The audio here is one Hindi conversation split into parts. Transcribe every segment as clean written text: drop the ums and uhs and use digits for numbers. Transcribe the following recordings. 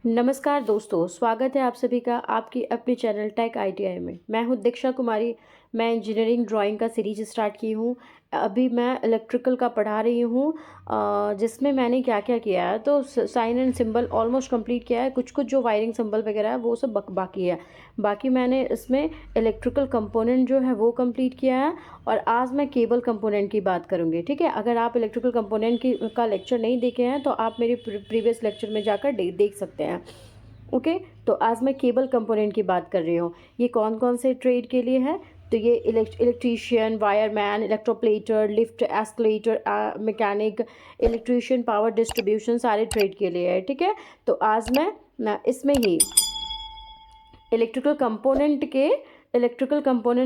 नमस्कार दोस्तों, स्वागत है आप सभी का आपकी अपने चैनल टेक आईटीआई में। मैं हूं दीक्षा कुमारी। मैं इंजीनियरिंग ड्राइंग का सीरीज स्टार्ट की हूं। अभी मैं इलेक्ट्रिकल का पढ़ा रही हूं, जिसमें मैंने क्या क्या किया है। तो sign and symbol almost complete किया है। कुछ कुछ जो वायरिंग सिंबल वगैरह है वो सब बाकी है। बाकी मैंने इसमें इलेक्ट्रिकल कंपोनेंट जो है वो कंप्लीट किया है। और आज मैं केबल कंपोनेंट की बात करूँगी। ठीक है, अगर आप इलेक्ट्रिकल कंपोनेंट की का लेक्चर नहीं देखे हैं तो आप मेरे प्रीवियस लेक्चर में जाकर देख सकते हैं। ओके, तो आज मैं केबल कंपोनेंट की बात कर रही हूँ। ये कौन कौन से ट्रेड के लिए है? तो ये electrician, wireman, electroplater, lift, escalator, mechanic, electrician, power distribution, सारे ट्रेड के लिए है। ठीक है, तो आज मैं इसमें ही इलेक्ट्रिकल कंपोनेंट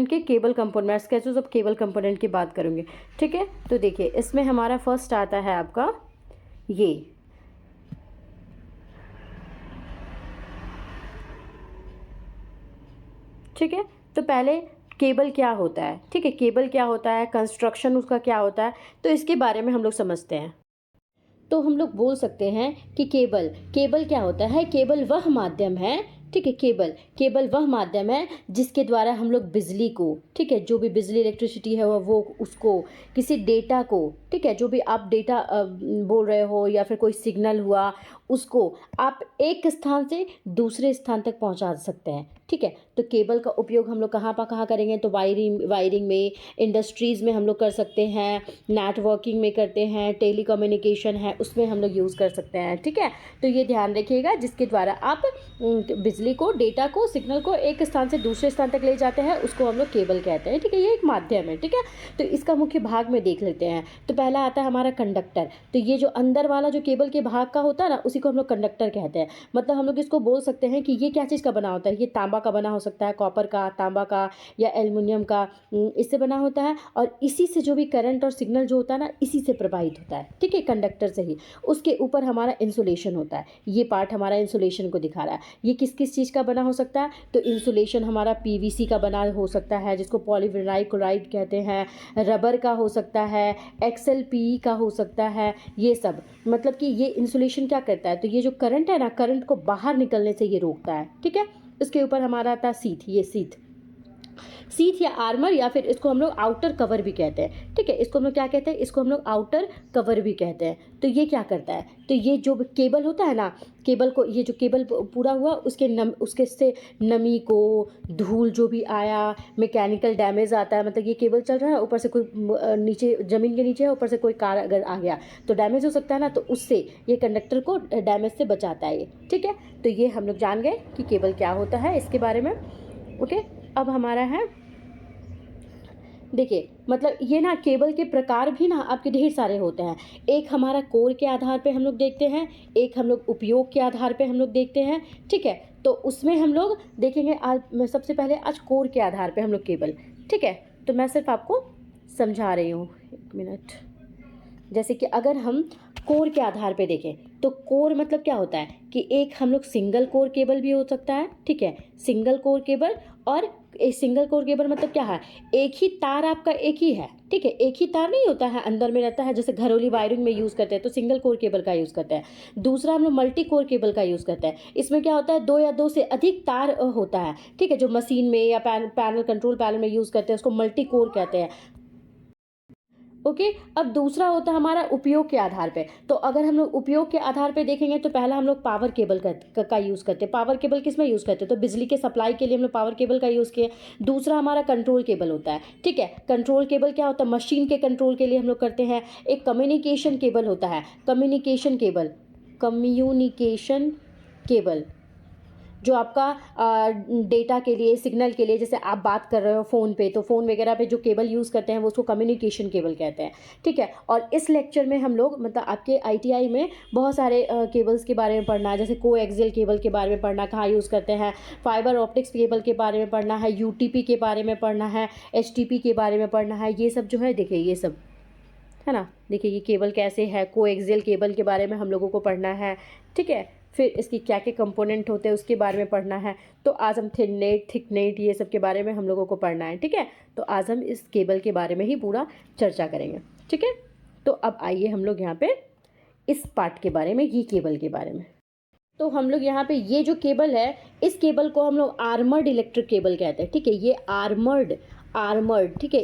के केबल कंपोनेंट, मैं स्केचेस ऑफ केबल कंपोनेंट की बात करूँगी। ठीक है, तो देखिए इसमें हमारा फर्स्ट आता है आपका ये। ठीक है, तो पहले केबल क्या होता है? ठीक है, केबल क्या होता है, कंस्ट्रक्शन उसका क्या होता है, तो इसके बारे में हम लोग समझते हैं। तो हम लोग बोल सकते हैं कि केबल केबल क्या होता है? केबल वह माध्यम है, ठीक है, केबल केबल वह माध्यम है जिसके द्वारा हम लोग बिजली को, ठीक है, जो भी बिजली इलेक्ट्रिसिटी है वो उसको किसी डेटा को, ठीक है, जो भी आप डेटा बोल रहे हो या फिर कोई सिग्नल हुआ, उसको आप एक स्थान से दूसरे स्थान तक पहुंचा सकते हैं। ठीक है, तो केबल का उपयोग हम लोग कहाँ करेंगे? तो वायरिंग में, इंडस्ट्रीज़ में हम लोग कर सकते हैं, नेटवर्किंग में करते हैं, टेलीकम्युनिकेशन है उसमें हम लोग यूज़ कर सकते हैं। ठीक है, तो ये ध्यान रखिएगा, जिसके द्वारा आप बिजली को, डेटा को, सिग्नल को एक स्थान से दूसरे स्थान तक ले जाते हैं, उसको हम लोग केबल कहते हैं। ठीक है, ये एक माध्यम है। ठीक है, तो इसका मुख्य भाग में देख लेते हैं। तो पहला आता है हमारा कंडक्टर। तो ये जो अंदर वाला जो केबल के भाग का होता है ना, उसी को हम लोग कंडक्टर कहते हैं। मतलब हम लोग इसको बोल सकते हैं कि ये क्या चीज़ का बना होता है? ये तांबा का बना हो सकता है, कॉपर का, तांबा का या एल्युमिनियम का, इससे बना होता है। और इसी से जो भी करंट और सिग्नल जो होता है ना, इसी से प्रवाहित होता है। ठीक है, कंडक्टर से ही। उसके ऊपर हमारा इंसुलेशन होता है। ये पार्ट हमारा इंसुलेशन को दिखा रहा है। ये किस किस चीज़ का बना हो सकता है? तो इंसुलेशन हमारा पीवीसी का बना हो सकता है, जिसको पॉलीविनाइल क्लोराइड कहते हैं, रबर का हो सकता है, एक्सएलपी का हो सकता है। ये सब मतलब कि ये इंसुलेशन क्या करता है? तो ये जो करंट है ना, करंट को बाहर निकलने से ये रोकता है। ठीक है, इसके ऊपर हमारा आता है सीथ। ये सीथ या आर्मर, या फिर इसको हम लोग आउटर कवर भी कहते हैं। ठीक है, इसको हम लोग क्या कहते हैं? इसको हम लोग आउटर कवर भी कहते हैं। तो ये क्या करता है? तो ये जो केबल होता है ना, केबल को, ये जो केबल पूरा हुआ, उसके से नमी को, धूल जो भी आया, मैकेनिकल डैमेज आता है, मतलब ये केबल चल रहा है, ऊपर से कोई नीचे ज़मीन के नीचे है, ऊपर से कोई कार अगर आ गया तो डैमेज हो सकता है ना, तो उससे ये कंडक्टर को डैमेज से बचाता है ये। ठीक है, तो ये हम लोग जान गए कि केबल क्या होता है इसके बारे में। ओके, अब हमारा है, देखिए मतलब ये ना केबल के प्रकार भी ना आपके ढेर सारे होते हैं। एक हमारा कोर के आधार पे हम लोग देखते हैं, एक हम लोग उपयोग के आधार पे हम लोग देखते हैं। ठीक है, तो उसमें हम लोग देखेंगे आज, मैं सबसे पहले आज कोर के आधार पे हम लोग केबल। ठीक है, तो मैं सिर्फ आपको समझा रही हूँ, एक मिनट। जैसे कि अगर हम कोर के आधार पे देखें, तो कोर मतलब क्या होता है कि एक हम लोग सिंगल कोर केबल भी हो सकता है। ठीक है, सिंगल कोर केबल। और एक सिंगल कोर केबल मतलब क्या है? एक ही तार आपका एक ही है। ठीक है, एक ही तार नहीं होता है, अंदर में रहता है, जैसे घरेलू वायरिंग में यूज़ करते हैं तो सिंगल कोर केबल का यूज़ करते हैं। दूसरा हम लोग मल्टी कोर केबल का यूज़ करते हैं। इसमें क्या होता है? दो या दो से अधिक तार होता है। ठीक है, जो मशीन में या पैनल, कंट्रोल पैनल में यूज़ करते हैं, उसको मल्टी कोर कहते हैं। ओके, अब दूसरा होता है हमारा उपयोग के आधार पे। तो अगर हम लोग उपयोग के आधार पे देखेंगे तो पहला हम लोग पावर केबल का यूज़ करते हैं। पावर केबल किस में यूज़ करते हैं? तो बिजली के सप्लाई के लिए हम लोग पावर केबल का यूज़ किए। दूसरा हमारा कंट्रोल केबल होता है। ठीक है, कंट्रोल केबल क्या होता है? मशीन के कंट्रोल के लिए हम लोग करते हैं। एक कम्युनिकेशन केबल होता है, कम्युनिकेशन केबल जो आपका डेटा के लिए, सिग्नल के लिए, जैसे आप बात कर रहे हो फ़ोन पे, तो फ़ोन वगैरह पे जो केबल यूज़ करते हैं वो उसको कम्युनिकेशन केबल कहते हैं। ठीक है, और इस लेक्चर में हम लोग मतलब आपके आईटीआई में बहुत सारे केबल्स के बारे में पढ़ना है, जैसे कोएक्सियल केबल के बारे में पढ़ना, कहाँ यूज़ करते हैं, फाइबर ऑप्टिक्स केबल के बारे में पढ़ना है, यूटीपी के बारे में पढ़ना है, एचटीपी के बारे में पढ़ना है। ये सब जो है, देखिए ये सब है ना, देखिए ये केबल कैसे है, कोएक्सियल केबल के बारे में हम लोगों को पढ़ना है। ठीक है, फिर इसकी क्या क्या कंपोनेंट होते हैं उसके बारे में पढ़ना है। तो आज हम थिन नेट, थिक नेट, ये सब के बारे में हम लोगों को पढ़ना है। ठीक है, तो आज हम इस केबल के बारे में ही पूरा चर्चा करेंगे। ठीक है, तो अब आइए हम लोग यहाँ पे इस पार्ट के बारे में, ये केबल के बारे में। तो हम लोग यहाँ पे ये जो केबल है, इस केबल को हम लोग आर्मर्ड इलेक्ट्रिक केबल कहते हैं, ठीक है। ये आर्मर्ड, आर्मर्ड, ठीक है,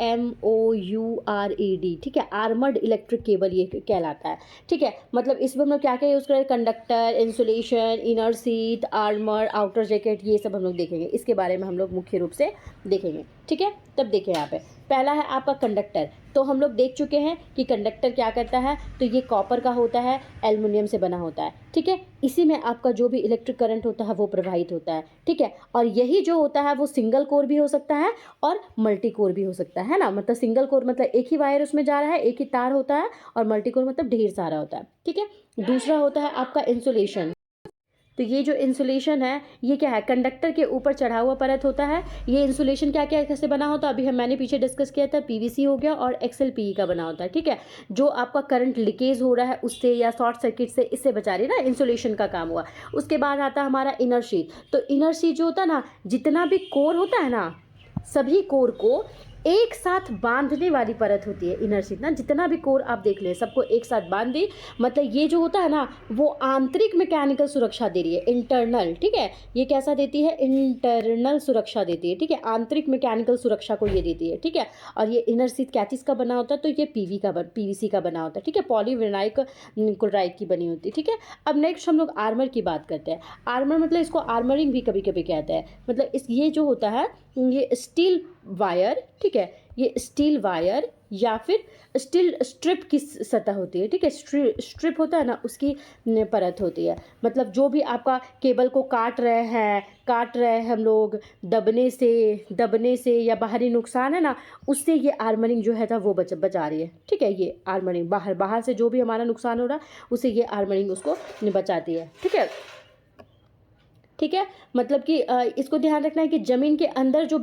ARMOURED, ठीक है, आर्मर्ड इलेक्ट्रिक केबल ये कहलाता है, ठीक है। मतलब इसमें हम लोग क्या क्या यूज़ करें, conductor, insulation, inner sheath, armour, outer jacket, ये सब हम लोग देखेंगे। इसके बारे में हम लोग मुख्य रूप से देखेंगे, ठीक है। तब देखें यहाँ पे पहला है आपका कंडक्टर। तो हम लोग देख चुके हैं कि कंडक्टर क्या करता है, तो ये कॉपर का होता है, एल्युमिनियम से बना होता है, ठीक है। इसी में आपका जो भी इलेक्ट्रिक करंट होता है वो प्रवाहित होता है, ठीक है। और यही जो होता है वो सिंगल कोर भी हो सकता है और मल्टी कोर भी हो सकता है ना। मतलब सिंगल कोर मतलब एक ही वायर उसमें जा रहा है, एक ही तार होता है, और मल्टी कोर मतलब ढेर सारा होता है, ठीक है। दूसरा होता है आपका इंसुलेशन। तो ये जो इंसुलेशन है ये क्या है, कंडक्टर के ऊपर चढ़ा हुआ परत होता है। ये इंसुलेशन क्या क्या कैसे बना होता है, अभी मैंने पीछे डिस्कस किया था, पीवीसी हो गया और XLPE का बना होता है, ठीक है। जो आपका करंट लीकेज हो रहा है उससे या शॉर्ट सर्किट से, इससे बचा रही है ना, इंसुलेशन का काम हुआ। उसके बाद आता है हमारा इनर शीथ। तो इनर शीथ जो होता है ना, जितना भी कोर होता है ना, सभी कोर को एक साथ बांधने वाली परत होती है इनर शीथ ना। जितना भी कोर आप देख लें, सबको एक साथ बांध दी, मतलब ये जो होता है ना वो आंतरिक मैकेनिकल सुरक्षा दे रही है, इंटरनल, ठीक है। ये कैसा देती है, इंटरनल सुरक्षा देती है, ठीक है। आंतरिक मैकेनिकल सुरक्षा को ये देती है, ठीक है। और ये इनर शीथ क्या चीज़ का बना होता है, तो ये PVC का बना होता है, ठीक है, पॉलीविनाइल क्लोराइड की बनी होती है, ठीक है। अब नेक्स्ट हम लोग आर्मर की बात करते हैं। आर्मर मतलब इसको आर्मरिंग भी कभी कभी कहते हैं। मतलब ये जो होता है ये स्टील वायर, ठीक है, ये स्टील वायर या फिर स्टील स्ट्रिप की सतह होती है, ठीक है। स्ट्रिप होता है ना, उसकी परत होती है। मतलब जो भी आपका केबल को काट रहे हैं हम लोग, दबने से या बाहरी नुकसान है ना, उससे ये आर्मरिंग जो है था वो बचा रही है, ठीक है। ये आर्मरिंग बाहर से जो भी हमारा नुकसान हो रहा है उससे ये आर्मरिंग उसको बचाती है, ठीक है, ठीक है। मतलब कि इसको ध्यान रखना है कि ज़मीन के अंदर जो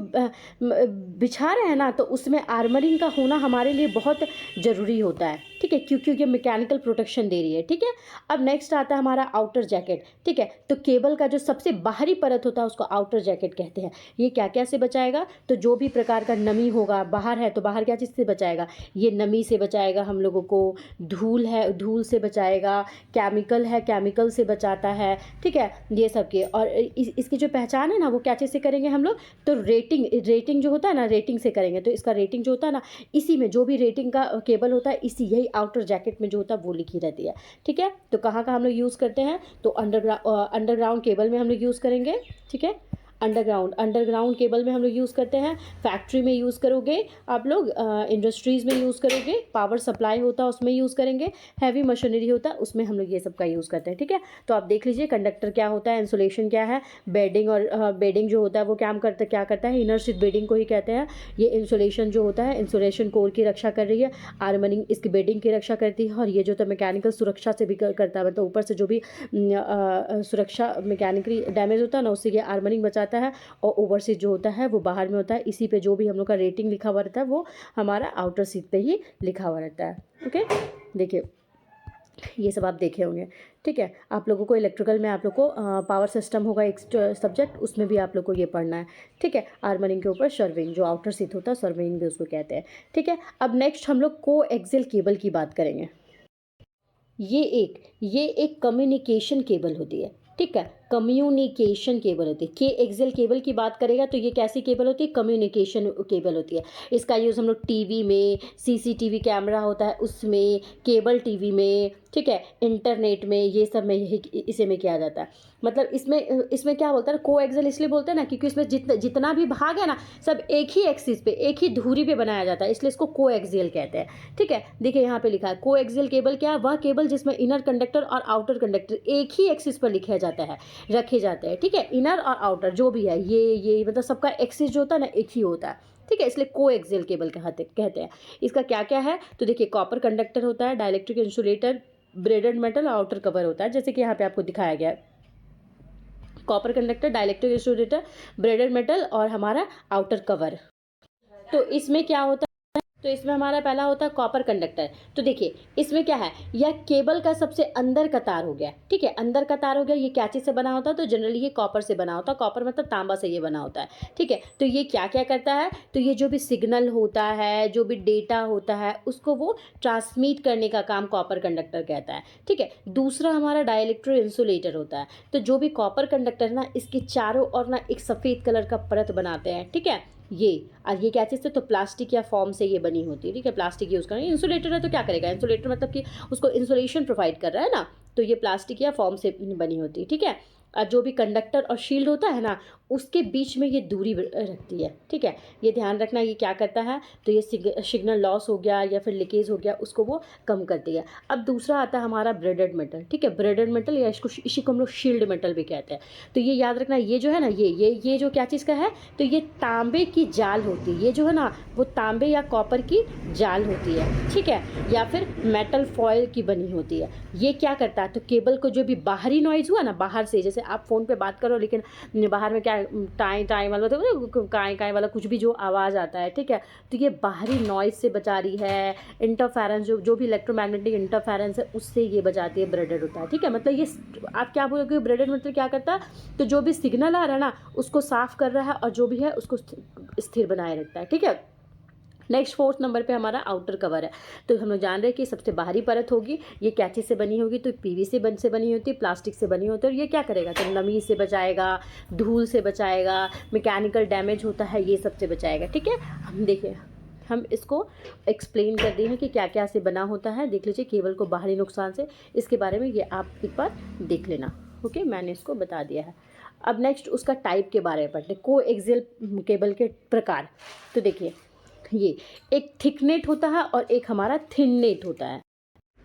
बिछा रहे हैं ना, तो उसमें आर्मरिंग का होना हमारे लिए बहुत ज़रूरी होता है, ठीक है, क्योंकि ये मैकेनिकल प्रोटेक्शन दे रही है, ठीक है। अब नेक्स्ट आता है हमारा आउटर जैकेट, ठीक है। तो केबल का जो सबसे बाहरी परत होता है उसको आउटर जैकेट कहते हैं। ये क्या क्या से बचाएगा, तो जो भी प्रकार का नमी होगा, बाहर है तो बाहर क्या चीज़ से बचाएगा, ये नमी से बचाएगा हम लोगों को, धूल है धूल से बचाएगा, केमिकल है केमिकल से बचाता है, ठीक है, ये सब के। और इसकी जो पहचान है ना वो क्या चीज़ से करेंगे हम लोग, तो रेटिंग जो होता है ना, रेटिंग से करेंगे। तो इसका रेटिंग जो होता है ना, इसी में जो भी रेटिंग का केबल होता है, इसी यही आउटर जैकेट में जो होता है वो लिखी रहती है, ठीक है। तो कहाँ हम लोग यूज़ करते हैं, तो अंडरग्राउंड केबल में हम लोग यूज़ करेंगे, ठीक है। अंडरग्राउंड केबल में हम लोग यूज़ करते हैं, फैक्ट्री में यूज़ करोगे आप लोग, इंडस्ट्रीज़ में यूज़ करोगे, पावर सप्लाई होता है उसमें यूज़ करेंगे, हैवी मशीनरी होता है उसमें हम लोग ये सब का यूज़ करते हैं, ठीक है। तो आप देख लीजिए कंडक्टर क्या होता है, इंसुलेशन क्या है, बेडिंग, और बेडिंग जो होता है वो क्या करता है, इनर शीथ बेडिंग को ही कहते हैं। ये इंसुलेशन जो होता है, इंसुलेशन कोर की रक्षा कर रही है, आर्मरिंग इसकी बेडिंग की रक्षा करती है, और ये जो होता है मैकेनिकल सुरक्षा से भी करता है। मतलब ऊपर से जो भी सुरक्षा मैकेनिकली डैमेज होता है ना, उससे ये आर्मरिंग बचाता है। और ओवरसीज जो होता है वो बाहर में होता है। इसी पे जो भी हम लोग का रेटिंग लिखा हुआ रहता है वो हमारा आउटर सीट पे ही लिखा हुआ रहता है, ओके। देखिए ये सब आप देखे होंगे, ठीक है। आप लोगों को इलेक्ट्रिकल में आप लोग को पावर सिस्टम होगा एक सब्जेक्ट, उसमें भी आप लोग को ये पढ़ना है, ठीक है। आर्मरिंग के ऊपर सर्विंग, जो आउटर सीट होता है सर्विंग भी उसको कहते हैं, ठीक है। अब नेक्स्ट हम लोग को एक्सियल केबल की बात करेंगे। ये एक कम्युनिकेशन केबल होती है, ठीक है, कम्युनिकेशन केबल होती है। के एक्सियल केबल की बात करेगा तो ये कैसी केबल होती है, कम्युनिकेशन केबल होती है। इसका यूज़ हम लोग टीवी में, सीसीटीवी कैमरा होता है उसमें, केबल टीवी में, ठीक है, इंटरनेट में, ये सब में यही इसे में किया जाता है। मतलब इसमें क्या बोलता है, को एक्सियल इसलिए बोलते हैं ना क्योंकि इसमें जितना भी भाग है ना सब एक ही एक्सिस पे, एक ही धुरी पे बनाया जाता है, इसलिए इसको को एक्सियल कहते हैं, ठीक है। देखिए यहाँ पे लिखा है को एक्सियल केबल क्या है, वह केबल जिसमें इनर कंडक्टर और आउटर कंडक्टर एक ही एक्सिस पर लिखा जाता है, रखे जाते हैं, ठीक है। इनर और आउटर जो भी है ये मतलब सबका एक्सिस जो होता है ना एक ही होता है, ठीक है, इसलिए को एक्सियल केबल कहते हैं। इसका क्या क्या है, तो देखिए कॉपर कंडक्टर होता है, dielectric insulator, braided metal, outer cover होता है, जैसे कि यहाँ पे आपको दिखाया गया है। Copper conductor, dielectric insulator, braided metal और हमारा आउटर कवर। तो इसमें क्या होता है, तो इसमें हमारा पहला होता है कॉपर कंडक्टर। तो देखिए इसमें क्या है, यह केबल का सबसे अंदर का तार हो गया, ठीक है, अंदर का तार हो गया। ये क्या चीज़ से बना होता है, तो जनरली ये कॉपर से बना होता है, कॉपर मतलब तांबा से ये बना होता है, ठीक है। तो ये क्या क्या करता है, तो ये जो भी सिग्नल होता है, जो भी डेटा होता है, उसको वो ट्रांसमिट करने का काम कॉपर कंडक्टर कहता है, ठीक है। दूसरा हमारा डाइलेक्ट्रिक इंसुलेटर होता है। तो जो भी कॉपर कंडक्टर है ना, इसके चारों ओर ना एक सफ़ेद कलर का परत बनाते हैं, ठीक है। ये और ये क्या चीज़ है, तो प्लास्टिक या फॉर्म से ये बनी होती है, ठीक है। प्लास्टिक यूज़ करें, इंसुलेटर है तो क्या करेगा, इंसुलेटर मतलब कि उसको इंसुलेशन प्रोवाइड कर रहा है ना, तो ये प्लास्टिक या फॉर्म से बनी होती है, ठीक है। और जो भी कंडक्टर और शील्ड होता है ना, उसके बीच में ये दूरी रखती है, ठीक है। ये ध्यान रखना, ये क्या करता है, तो ये सिग्नल लॉस हो गया या फिर लीकेज हो गया, उसको वो कम करती है। अब दूसरा आता है हमारा ब्रेडेड मेटल, ठीक है। ब्रेडेड मेटल या इसी को हम लोग शील्ड मेटल भी कहते हैं। तो ये याद रखना, ये जो है ना, ये जो क्या चीज़ का है, तो ये तांबे की जाल होती है। ये जो है ना, वो तांबे या कॉपर की जाल होती है, ठीक है, या फिर मेटल फॉयल की बनी होती है। ये क्या करता है, तो केबल को जो भी बाहरी नॉइज़ हुआ ना, बाहर से, जैसे आप फ़ोन पे बात करो लेकिन बाहर में क्या टाई टाई वाला, तो काएँ काएँ वाला कुछ भी जो आवाज़ आता है, ठीक है, तो ये बाहरी नॉइज़ से बचा रही है। इंटरफेरेंस जो भी इलेक्ट्रोमैग्नेटिक इंटरफेरेंस है, उससे ये बचाती है, ब्रेडेड होता है, ठीक है। मतलब ये आप क्या बोलोगे, ब्रेडेड मतलब क्या करता है, तो जो भी सिग्नल आ रहा है ना, उसको साफ़ कर रहा है और जो भी है उसको स्थिर बनाए रखता है, ठीक है। नेक्स्ट 4th नंबर पे हमारा आउटर कवर है। तो हम लोग जान रहे हैं कि सबसे बाहरी परत होगी, ये क्या चीज़ से बनी होगी, तो पीवीसी से बनी होती है, प्लास्टिक से बनी होती है। और ये क्या करेगा, तो नमी से बचाएगा, धूल से बचाएगा, मैकेनिकल डैमेज होता है ये सब से बचाएगा, ठीक है। हम देखिए, हम इसको एक्सप्लेन कर दिए हैं कि क्या क्या से बना होता है। देख लीजिए केबल को बाहरी नुकसान से, इसके बारे में ये आप एक बार देख लेना, ओके, मैंने इसको बता दिया है। अब नेक्स्ट उसका टाइप के बारे में पढ़ते, को एक्सियल केबल के प्रकार। तो देखिए, ये एक थिक नेट होता है और एक हमारा थिन नेट होता है।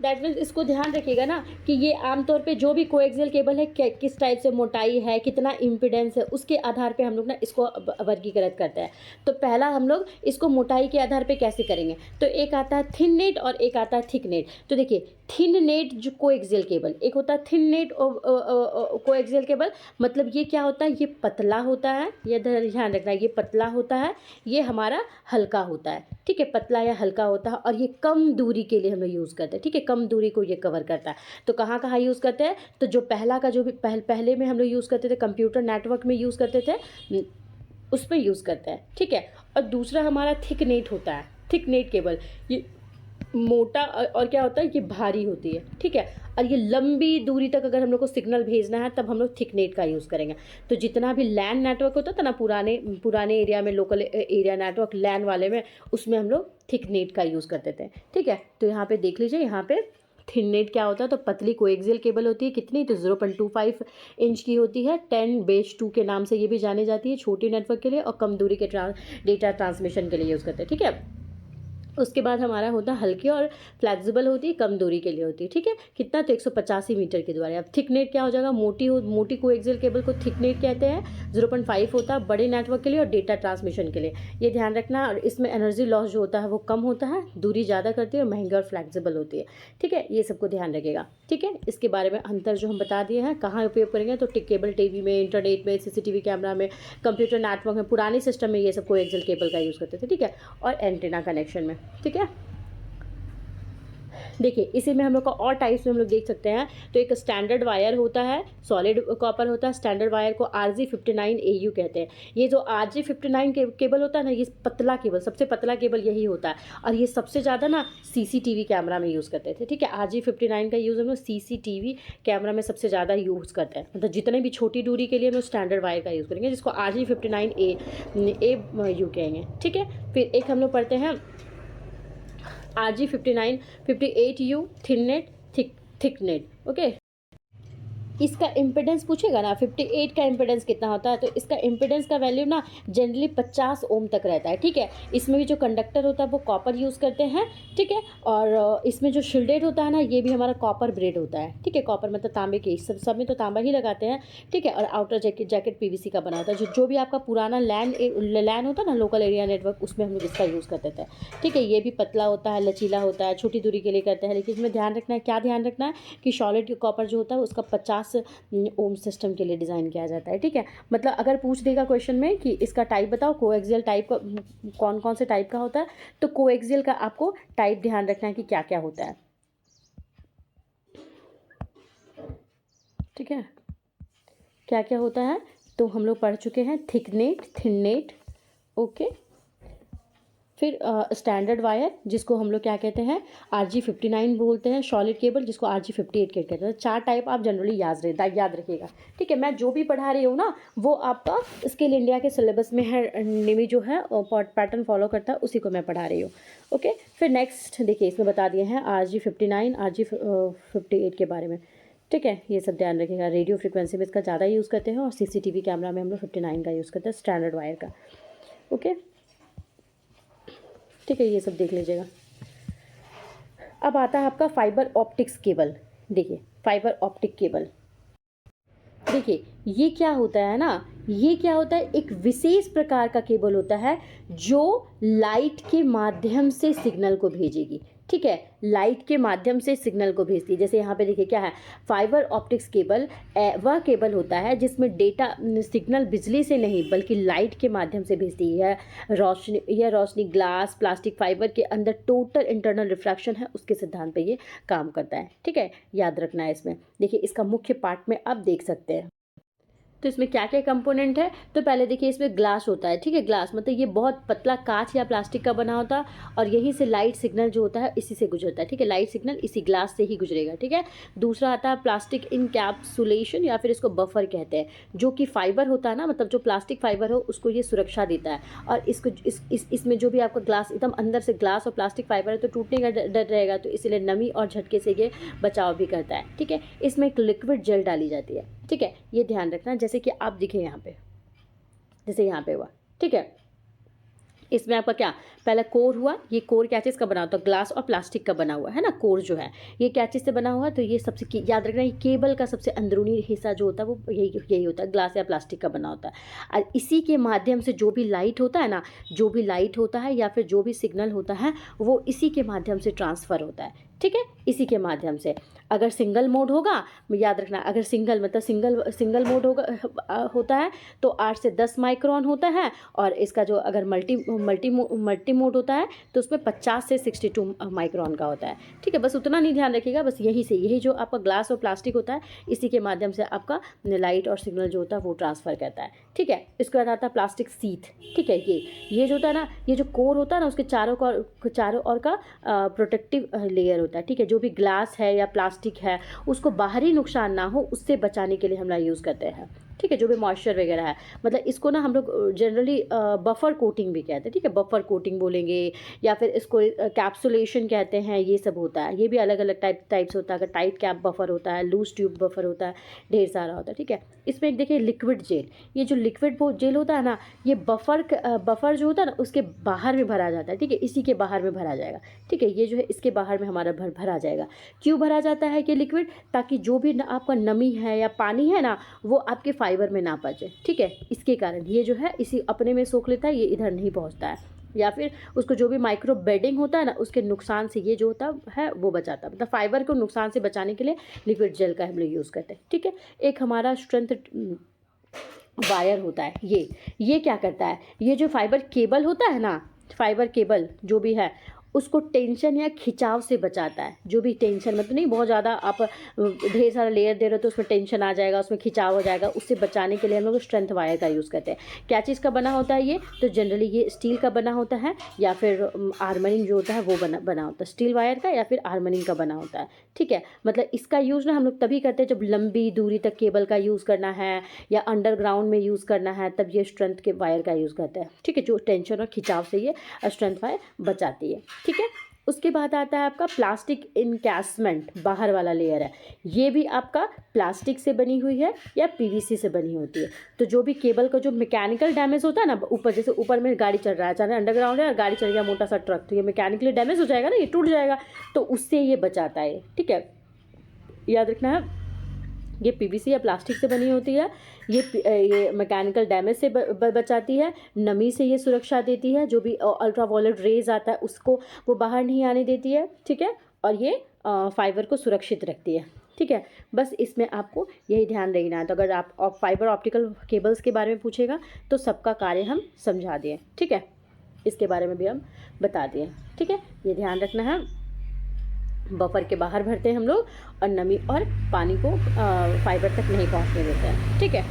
दैट मीन्स इसको ध्यान रखिएगा ना कि ये आमतौर पे जो भी कोएक्सियल केबल है, किस टाइप से मोटाई है, कितना इम्पीडेंस है, उसके आधार पे हम लोग ना इसको वर्गीकृत करते हैं। तो पहला हम लोग इसको मोटाई के आधार पे कैसे करेंगे, तो एक आता है थिन नेट और एक आता है थिक नेट। तो देखिए, थिन नेट जो कोएक्सियल केबल, एक होता है थिन नेट कोएक्सियल केबल, मतलब ये क्या होता है, ये पतला होता है, ये ध्यान रखना, ये पतला होता है, ये हमारा हल्का होता है, ठीक है, पतला या हल्का होता है। और ये कम दूरी के लिए हम लोग यूज़ करते हैं, ठीक है, कम दूरी को ये कवर करता है। तो कहाँ कहाँ यूज़ करते हैं, तो जो पहला का जो भी पहले में हम लोग यूज़ करते थे, कंप्यूटर नेटवर्क में यूज़ करते थे, उस पर यूज़ करते हैं, ठीक है। और दूसरा हमारा थिक नेट होता है, थिक नेट केबल, ये मोटा और क्या होता है, ये भारी होती है, ठीक है। और ये लंबी दूरी तक अगर हम लोग को सिग्नल भेजना है, तब हम लोग थिक नेट का यूज़ करेंगे। तो जितना भी लैन नेटवर्क होता था ना, पुराने एरिया में, लोकल एरिया नेटवर्क लैन वाले में, उसमें हम लोग थिक नेट का यूज़ करते थे, ठीक है। तो यहाँ पे देख लीजिए, यहाँ पे थिन नेट क्या होता है, तो पतली कोएक्सियल केबल होती है, कितनी, तो 0.25 इंच की होती है, 10/2 के नाम से ये भी जानी जाती है, छोटी नेटवर्क के लिए और कम दूरी के डेटा ट्रांसमिशन के लिए यूज़ करते हैं, ठीक है। उसके बाद हमारा होता है हल्की और फ्लेक्सिबल होती है, कम दूरी के लिए होती है, ठीक है। कितना, तो 185 मीटर के द्वारा। अब थिक नेट क्या हो जाएगा, मोटी कोएक्सियल केबल को थिक नेट कहते हैं, 0.5 होता है बड़े नेटवर्क के लिए और डेटा ट्रांसमिशन के लिए, ये ध्यान रखना। और इसमें एनर्जी लॉस जो होता है वो कम होता है, दूरी ज़्यादा करती है और महंगी और फ्लेक्सिबल होती है, ठीक है। ये सबको ध्यान रखिएगा, ठीक है। इसके बारे में अंतर जो हम बता दिए हैं, कहाँ उपयोग करेंगे, तो केबल टीवी में, इंटरनेट में, सीसीटीवी कैमरा में, कंप्यूटर नेटवर्क में, पुराने सिस्टम में ये सब कोएक्सियल केबल का यूज़ करते थे, ठीक है। और एंटेना कनेक्शन में, ठीक है। देखिए, इसी में हम लोग का और टाइप्स में हम लोग देख सकते हैं। तो एक स्टैंडर्ड वायर होता है, सॉलिड कॉपर होता है। स्टैंडर्ड वायर को RG59AU कहते हैं। ये जो RG59 केबल होता है ना, ये पतला केबल, सबसे पतला केबल यही होता है। और ये सबसे ज़्यादा ना CCTV कैमरा में यूज़ करते थे, ठीक है। RG59 का यूज़ हम लोग CCTV कैमरा में सबसे ज़्यादा यूज़ करते हैं। मतलब जितने भी छोटी दूरी के लिए हम लोग स्टैंडर्ड वायर का यूज़ करेंगे, जिसको RG59AU कहेंगे, ठीक है। फिर एक हम लोग पढ़ते हैं RG58U thin net, thick net, okay. इसका इम्पिडेंस पूछेगा ना, 58 का इम्पिडेंस कितना होता है, तो इसका इम्पिडेंस का वैल्यू ना जनरली 50 ओम तक रहता है, ठीक है। इसमें भी जो कंडक्टर होता है वो कॉपर यूज़ करते हैं, ठीक है। और इसमें जो शील्डेड होता है ना, ये भी हमारा कॉपर ब्रेड होता है, ठीक है। कॉपर मतलब तांबे के, सब में तो तांबा ही लगाते हैं, ठीक है। और आउटर जैकेट PVC का बना होता है। जो भी आपका पुराना लैन होता है ना, लोकल एरिया नेटवर्क, उसमें हम लोग इसका यूज़ करते थे, ठीक है। ये भी पतला होता है, लचीला होता है, छोटी दूरी के लिए करते हैं। लेकिन इसमें ध्यान रखना है, क्या ध्यान रखना है कि सॉलिड कॉपर जो होता है उसका 50 क्लास ओम सिस्टम के लिए डिज़ाइन किया जाता है, ठीक है। मतलब अगर पूछ देगा क्वेश्चन में कि इसका टाइप बताओ, कोएक्सियल टाइप का कौन कौन से टाइप का होता है, तो कोएक्सियल का आपको टाइप ध्यान रखना है कि क्या क्या होता है, ठीक है। क्या क्या होता है तो हम लोग पढ़ चुके हैं, थिकनेट, थिननेट, ओके। फिर स्टैंडर्ड वायर जिसको हम लोग क्या कहते हैं, RG59 बोलते हैं, सॉलिड केबल जिसको RG58 कहते हैं। 4 टाइप आप जनरली याद रखिएगा, ठीक है। मैं जो भी पढ़ा रही हूँ ना वो आपका स्किल इंडिया के सिलेबस में है, निमी जो है पैटर्न फॉलो करता है उसी को मैं पढ़ा रही हूँ, ओके। फिर नेक्स्ट देखिए इसमें बता दिए हैं RG59 RG58 के बारे में, ठीक है। ये सब ध्यान रखिएगा। रेडियो फ्रिक्वेंसी में इसका ज़्यादा यूज़ करते हैं और CCTV कैमरा में हम लोग 59 का यूज़ करते हैं, स्टैंडर्ड वायर का, ओके, ठीक है। ये सब देख लीजिएगा। अब आता है आपका फाइबर ऑप्टिक्स केबल। देखिए फाइबर ऑप्टिक केबल, देखिए ये क्या होता है ना, ये क्या होता है, एक विशेष प्रकार का केबल होता है जो लाइट के माध्यम से सिग्नल को भेजेगी, ठीक है। लाइट के माध्यम से सिग्नल को भेजती है। जैसे यहाँ पे देखिए क्या है, फाइबर ऑप्टिक्स केबल वह केबल होता है जिसमें डेटा सिग्नल बिजली से नहीं बल्कि लाइट के माध्यम से भेजती है। यह रोशनी ग्लास प्लास्टिक फाइबर के अंदर टोटल इंटरनल रिफ्रैक्शन है उसके सिद्धांत पे ये काम करता है, ठीक है। याद रखना है इसमें। देखिए इसका मुख्य पार्ट में आप देख सकते हैं। तो इसमें क्या क्या कंपोनेंट है, तो पहले देखिए इसमें ग्लास होता है, ठीक है। ग्लास मतलब ये बहुत पतला कांच या प्लास्टिक का बना होता है और यहीं से लाइट सिग्नल जो होता है इसी से गुजरता है, ठीक है। लाइट सिग्नल इसी ग्लास से ही गुजरेगा, ठीक है। दूसरा आता है प्लास्टिक इनकैप्सुलेशन या फिर इसको बफर कहते हैं, जो कि फाइबर होता है ना, मतलब जो प्लास्टिक फाइबर हो उसको ये सुरक्षा देता है। और इसको इसमें जो भी आपका ग्लास एकदम अंदर से ग्लास और प्लास्टिक फाइबर है तो टूटने का डर रहेगा, तो इसीलिए नमी और झटके से ये बचाव भी करता है, ठीक है। इसमें एक लिक्विड जेल डाली जाती है, ठीक है। ये ध्यान रखना, जैसे कि आप दिखे यहाँ पे, जैसे यहाँ पे हुआ, ठीक है। इसमें आपका क्या पहला कोर हुआ, ये कोर क्या चीज़ का बना होता है, ग्लास और प्लास्टिक का बना हुआ है ना। कोर जो है ये क्या चीज़ से बना हुआ है, तो ये सबसे याद रखना, ये केबल का सबसे अंदरूनी हिस्सा जो होता है वो यही होता है, ग्लास या प्लास्टिक का बना होता है। और इसी के माध्यम से जो भी लाइट होता है ना, जो भी लाइट होता है या फिर जो भी सिग्नल होता है वो इसी के माध्यम से ट्रांसफ़र होता है, ठीक है, इसी के माध्यम से। अगर सिंगल मोड होगा, याद रखना, अगर सिंगल मतलब सिंगल मोड होता है तो 8 से 10 माइक्रोन होता है, और इसका जो अगर मल्टी मोड होता है तो उसमें 50 से 62 माइक्रोन का होता है, ठीक है। बस उतना नहीं ध्यान रखिएगा, बस यही जो आपका ग्लास और प्लास्टिक होता है इसी के माध्यम से आपका लाइट और सिग्नल जो होता है वो ट्रांसफ़र करता है, ठीक है। इसके बाद आता है प्लास्टिक सीथ, ठीक है। ये जो होता है ना, ये जो कोर होता है ना उसके चारों ओर का प्रोटेक्टिव लेयर होता है, ठीक है। जो भी ग्लास है या प्लास्टिक है उसको बाहरी नुकसान ना हो उससे बचाने के लिए हम लोग यूज़ करते हैं, ठीक है। जो भी मॉइस्चर वगैरह है, मतलब इसको ना हम लोग जनरली बफर कोटिंग भी कहते हैं, ठीक है। बफर कोटिंग बोलेंगे या फिर इसको कैप्सुलेशन कहते हैं, ये सब होता है। ये भी अलग अलग टाइप्स होता है। अगर टाइट कैप बफर होता है, लूज ट्यूब बफर होता है, ढेर सारा होता है, ठीक है। इसमें एक देखिए लिक्विड जेल, ये जो लिक्विड जेल होता है ना, ये बफर जो होता है ना उसके बाहर में भरा जाता है, ठीक है। इसी के बाहर में भरा जाएगा, ठीक है। ये जो है इसके बाहर में हमारा भरा जाएगा। क्यों भरा जाता है कि लिक्विड, ताकि जो भी आपका नमी है या पानी है ना वो आपके फाइबर में ना पचे, ठीक है। इसके कारण ये जो है इसी अपने में सोख लेता है, ये इधर नहीं पहुंचता है, या फिर उसको जो भी माइक्रो बेडिंग होता है ना उसके नुकसान से ये जो होता है वो बचाता है। मतलब फाइबर को नुकसान से बचाने के लिए लिक्विड जेल का हम लोग यूज़ करते हैं, ठीक है। एक हमारा स्ट्रेंथ वायर होता है, ये क्या करता है, ये जो फाइबर केबल होता है ना, फाइबर केबल जो भी है उसको टेंशन या खिंचाव से बचाता है। जो भी टेंशन मतलब नहीं, बहुत ज़्यादा आप ढेर सारा लेयर दे रहे हो तो उसमें टेंशन आ जाएगा, उसमें खिंचाव हो जाएगा, उससे बचाने के लिए हम लोग स्ट्रेंथ वायर का यूज़ करते हैं। क्या चीज़ का बना होता है ये, तो जनरली ये स्टील का बना होता है या फिर आर्मरिंग जो होता है वो बना होता है, स्टील वायर का या फिर आर्मरिंग का बना होता है, ठीक है। मतलब इसका यूज़ ना हम लोग तभी करते हैं जब लंबी दूरी तक केबल का यूज़ करना है या अंडरग्राउंड में यूज़ करना है, तब ये स्ट्रेंथ के वायर का यूज़ करते हैं, ठीक है। जो टेंशन और खिंचाव से ये स्ट्रेंथ वायर बचाती है, ठीक है। उसके बाद आता है आपका प्लास्टिक इनकैसमेंट, बाहर वाला लेयर है, ये भी आपका प्लास्टिक से बनी हुई है या पीवीसी से बनी होती है। तो जो भी केबल का जो मैकेनिकल डैमेज होता है ना, ऊपर जैसे ऊपर में गाड़ी चल रहा है, चाहे अंडरग्राउंड है और गाड़ी चल गया मोटा सा ट्रक, तो ये मैकेनिकली डैमेज हो जाएगा ना, ये टूट जाएगा, तो उससे ये बचाता है, ठीक है। याद रखना है ये पीवीसी या प्लास्टिक से बनी होती है, ये मैकेनिकल डैमेज से बचाती है, नमी से ये सुरक्षा देती है, जो भी अल्ट्रावायलेट रेज आता है उसको वो बाहर नहीं आने देती है, ठीक है। और ये फाइबर को सुरक्षित रखती है, ठीक है, बस इसमें आपको यही ध्यान रखना है। तो अगर आप फाइबर ऑप्टिकल केबल्स के बारे में पूछेगा तो सबका कार्य हम समझा दिए, ठीक है, इसके बारे में भी हम बता दिए, ठीक है। ये ध्यान रखना है, बफर के बाहर भरते हैं हम लोग और नमी और पानी को फाइबर तक नहीं पहुंचने देते हैं, ठीक है।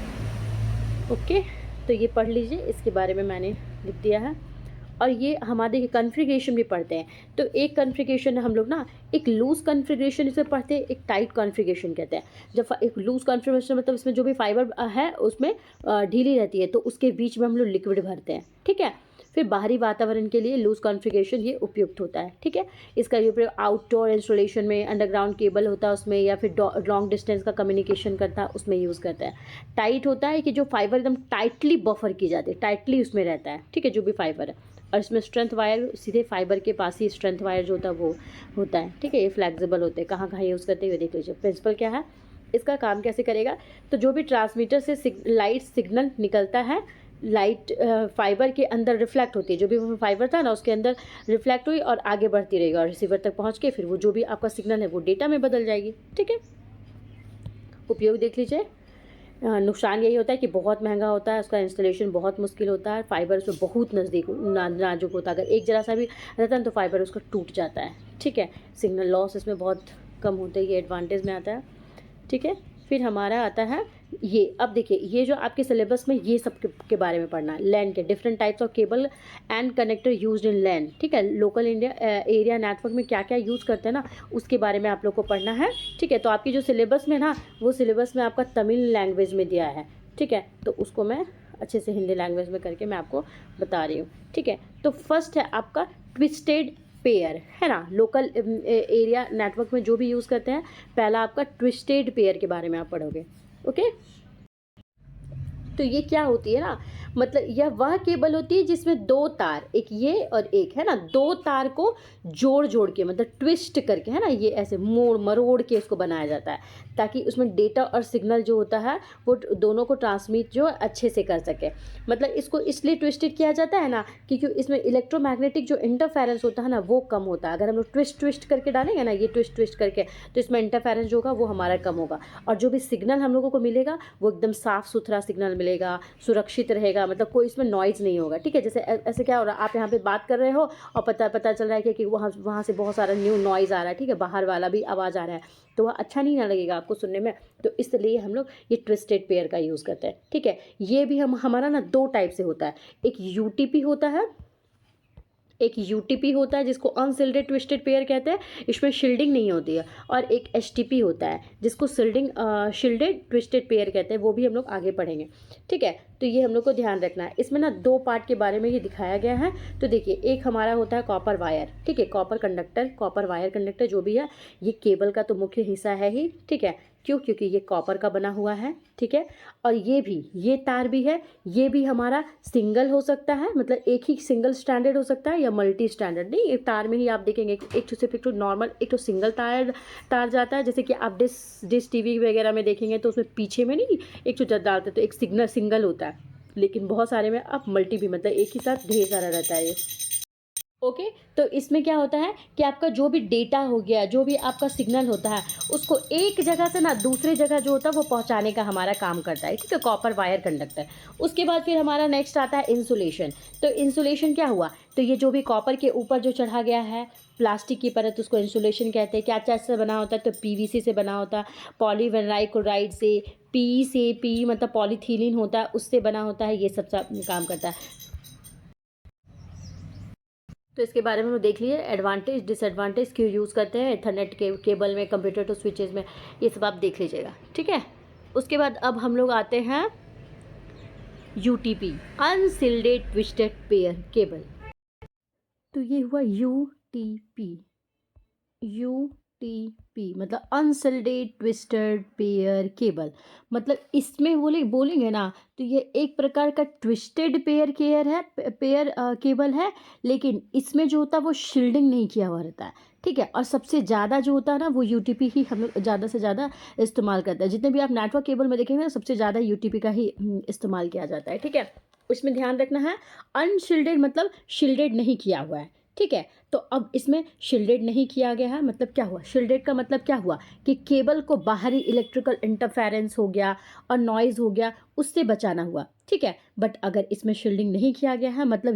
ओके, तो ये पढ़ लीजिए, इसके बारे में मैंने लिख दिया है। और ये हमारे देखिए कॉन्फ़िगरेशन भी पढ़ते हैं। तो एक कॉन्फ़िगरेशन हम लोग ना एक लूज़ कॉन्फ़िगरेशन इसे पढ़ते हैं, एक टाइट कॉन्फ़िगरेशन कहते हैं। जब एक लूज़ कॉन्फ़िगरेशन मतलब इसमें जो भी फाइबर है उसमें ढीली रहती है, तो उसके बीच में हम लोग लिक्विड भरते हैं, ठीक है। फिर बाहरी वातावरण के लिए लूज़ कॉन्फ़िगरेशन ये उपयुक्त होता है, ठीक है। इसका ये प्रयोग आउटडोर इंस्टॉलेशन में, अंडरग्राउंड केबल होता है उसमें, या फिर लॉन्ग डिस्टेंस का कम्युनिकेशन करता है उसमें यूज़ करता है। टाइट होता है कि जो फाइबर एकदम टाइटली बफर की जाती है, टाइटली उसमें रहता है, ठीक है, जो भी फाइबर है। और इसमें स्ट्रेंथ वायर सीधे फाइबर के पास ही स्ट्रेंथ वायर जो होता है वो होता है, ठीक है। ये फ्लेक्सिबल होते हैं, कहाँ कहाँ यूज़ करते हुए देख लीजिए। प्रिंसिपल क्या है, इसका काम कैसे करेगा, तो जो भी ट्रांसमीटर से लाइट सिग्नल निकलता है, लाइट फाइबर के अंदर रिफ्लेक्ट होती है, जो भी फाइबर था ना उसके अंदर रिफ्लेक्ट हुई और आगे बढ़ती रहेगी और रिसीवर तक पहुंच के फिर वो जो भी आपका सिग्नल है वो डेटा में बदल जाएगी, ठीक है। उपयोग देख लीजिए। नुकसान यही होता है कि बहुत महंगा होता है, उसका इंस्टॉलेशन बहुत मुश्किल होता है, फाइबर उसमें बहुत नज़दीक नाजुक होता है, अगर एक जरा सा भी रहता है तो फाइबर उसका टूट जाता है, ठीक है। सिग्नल लॉस इसमें बहुत कम होते हैं, ये एडवांटेज में आता है, ठीक है। फिर हमारा आता है ये, अब देखिए ये जो आपके सिलेबस में ये सब के बारे में पढ़ना है, लैन के different types of cable and connector used in LAN, ठीक है। लोकल इंडिया एरिया नेटवर्क में क्या क्या यूज़ करते हैं ना उसके बारे में आप लोग को पढ़ना है, ठीक है। तो आपकी जो सिलेबस में ना वो सिलेबस में आपका तमिल लैंग्वेज में दिया है, ठीक है, तो उसको मैं अच्छे से हिंदी लैंग्वेज में करके मैं आपको बता रही हूँ, ठीक है। तो फर्स्ट है आपका ट्विस्टेड पेयर, है ना, लोकल एरिया नेटवर्क में जो भी यूज़ करते हैं, पहला आपका ट्विस्टेड पेयर के बारे में आप पढ़ोगे, ओके। तो ये क्या होती है ना, मतलब यह वह केबल होती है जिसमें दो तार, एक ये और एक, है ना, दो तार को जोड़ जोड़ के मतलब ट्विस्ट करके, है ना, ये ऐसे मोड़ मरोड़ के इसको बनाया जाता है ताकि उसमें डेटा और सिग्नल जो होता है वो दोनों को ट्रांसमिट जो अच्छे से कर सके। मतलब इसको इसलिए ट्विस्टेड किया जाता है ना क्योंकि इसमें इलेक्ट्रोमैग्नेटिक जो इंटरफेरेंस होता है ना वो कम होता है। अगर हम लोग ट्विस्ट करके डालेंगे ना, ये ट्विस्ट करके, तो इसमें इंटरफेरेंस जो होगा वो हमारा कम होगा और जो भी सिग्नल हम लोगों को मिलेगा वो एकदम साफ़ सुथरा सिग्नल मिलेगा, सुरक्षित रहेगा, मतलब कोई इसमें नॉइज़ नहीं होगा, ठीक है। जैसे ऐसे क्या हो रहा है, आप यहाँ पे बात कर रहे हो और पता चल रहा है कि वहाँ से बहुत सारा न्यू नॉइज़ आ रहा है, ठीक है, बाहर वाला भी आवाज़ आ रहा है, तो वह अच्छा नहीं ना लगेगा आपको सुनने में। तो इसलिए हम लोग ये ट्विस्टेड पेयर का यूज़ करते हैं, ठीक है। ये भी हमारा ना दो टाइप से होता है, एक यूटीपी होता है, एक यूटीपी होता है जिसको अनशिल्डेड ट्विस्टेड पेयर कहते हैं, इसमें शील्डिंग नहीं होती है, और एक एचटीपी होता है जिसको शील्डेड ट्विस्टेड पेयर कहते हैं, वो भी हम लोग आगे पढ़ेंगे, ठीक है। तो ये हम लोग को ध्यान रखना है। इसमें ना दो पार्ट के बारे में ये दिखाया गया है। तो देखिए एक हमारा होता है कॉपर वायर, ठीक है, copper conductor, copper wire conductor जो भी है ये केबल का तो मुख्य हिस्सा है ही, ठीक है, क्यों, क्योंकि ये कॉपर का बना हुआ है, ठीक है। और ये तार भी है, ये भी हमारा सिंगल हो सकता है, मतलब एक ही सिंगल स्टैंडर्ड हो सकता है या मल्टी स्टैंडर्ड, नहीं एक तार में ही आप देखेंगे एक तो सिर्फ एक तो नॉर्मल एक तो सिंगल तार जाता है, जैसे कि आप डिश टीवी वगैरह में देखेंगे तो उसमें पीछे में नहीं एक तो डालते तो एक सिंगल होता है, लेकिन बहुत सारे में आप मल्टी भी, मतलब एक ही साथ ढेर सारा रहता है ये, ओके। तो इसमें क्या होता है कि आपका जो भी डेटा हो गया, जो भी आपका सिग्नल होता है उसको एक जगह से ना दूसरे जगह जो होता है वो पहुंचाने का हमारा काम करता है, ठीक है, कॉपर वायर कंडक्टर। उसके बाद फिर हमारा नेक्स्ट आता है इंसुलेशन। तो इंसुलेशन क्या हुआ, तो ये जो भी कॉपर के ऊपर जो चढ़ा गया है प्लास्टिक की परत उसको इंसुलेशन कहते हैं। क्या क्या से बना होता है, तो पीवीसी से बना होता है, पॉलीविनाइल क्लोराइड से, पी मतलब पॉलीथीलिन होता है उससे बना होता है, ये सब काम करता है। तो इसके बारे में हम देख लिए, एडवांटेज डिसएडवांटेज क्यों यूज़ करते हैं इथरनेट के केबल में, कंप्यूटर टू स्विचेस में, ये सब आप देख लीजिएगा, ठीक है। उसके बाद अब हम लोग आते हैं यूटीपी, अनशिल्डेड ट्विस्टेड पेयर केबल। तो ये हुआ यूटीपी मतलब अनशिल्डेड ट्विस्टेड पेयर केबल। मतलब इसमें बोलेंगे ना तो ये एक प्रकार का ट्विस्टेड पेयर केबल है, लेकिन इसमें जो होता है वो शील्डिंग नहीं किया हुआ रहता है, ठीक है। और सबसे ज़्यादा जो होता है ना वो यूटीपी ही हम लोग ज़्यादा से ज़्यादा इस्तेमाल करते हैं। जितने भी आप नेटवर्क केबल में देखेंगे ना सबसे ज़्यादा यूटीपी का ही इस्तेमाल किया जाता है, ठीक है। उसमें ध्यान रखना है, अनशील्डेड मतलब शील्डेड नहीं किया हुआ है, ठीक है। तो तो अब इसमें शील्डेड नहीं किया गया है, मतलब क्या हुआ, शील्डेड का मतलब क्या हुआ कि केबल को बाहरी इलेक्ट्रिकल इंटरफेरेंस हो गया और नॉइज़ हो गया, उससे बचाना हुआ, ठीक है। बट अगर इसमें शील्डिंग नहीं किया गया है, मतलब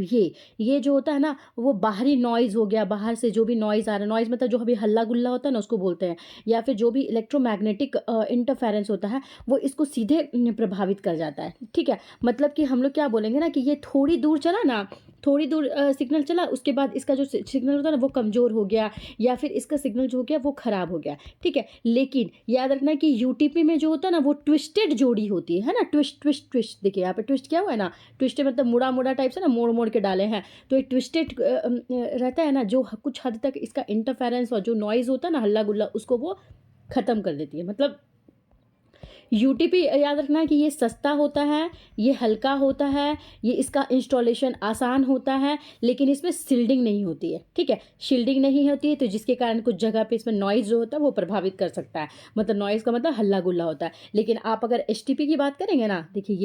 ये जो होता है ना, वो बाहरी नॉइज़ हो गया, बाहर से जो भी नॉइज़ आ रहा है, नॉइज़ मतलब जो अभी हल्ला गुल्ला होता है ना उसको बोलते हैं, या फिर जो भी इलेक्ट्रोमैग्नेटिक इंटरफेरेंस होता है वो इसको सीधे प्रभावित कर जाता है, ठीक है। मतलब कि हम लोग क्या बोलेंगे ना कि ये थोड़ी दूर चला ना, थोड़ी दूर सिग्नल चला, उसके बाद इसका जो सिग्नल होता है ना वो कमज़ोर हो गया, या फिर इसका सिग्नल जो हो गया वो ख़राब हो गया, ठीक है। लेकिन याद रखना कि यूटीपी में जो होता है ना वो ट्विस्टेड जोड़ी होती है ना, ट्विस्ट ट्विस्ट ट्विस्ट, देखिए यहाँ पे ट्विस्ट क्या हुआ है ना, ट्विस्टेड मतलब मुड़ा मुड़ा टाइप से ना, मोड़ मोड़ के डाले हैं, तो ये ट्विस्टेड रहता है ना, जो कुछ हद तक इसका इंटरफेरेंस और जो नॉइज़ होता है ना हल्ला गुल्ला उसको वो ख़त्म कर देती है। मतलब यूटीपी याद रखना है कि ये सस्ता होता है, ये हल्का होता है, ये इसका इंस्टॉलेशन आसान होता है, लेकिन इसमें शील्डिंग नहीं होती है, ठीक है। शील्डिंग नहीं होती है तो जिसके कारण कुछ जगह पे इसमें नॉइज़ जो होता है वो प्रभावित कर सकता है, मतलब नॉइज़ का मतलब हल्ला गुल्ला होता है। लेकिन आप अगर एसटीपी की बात करेंगे ना, देखिए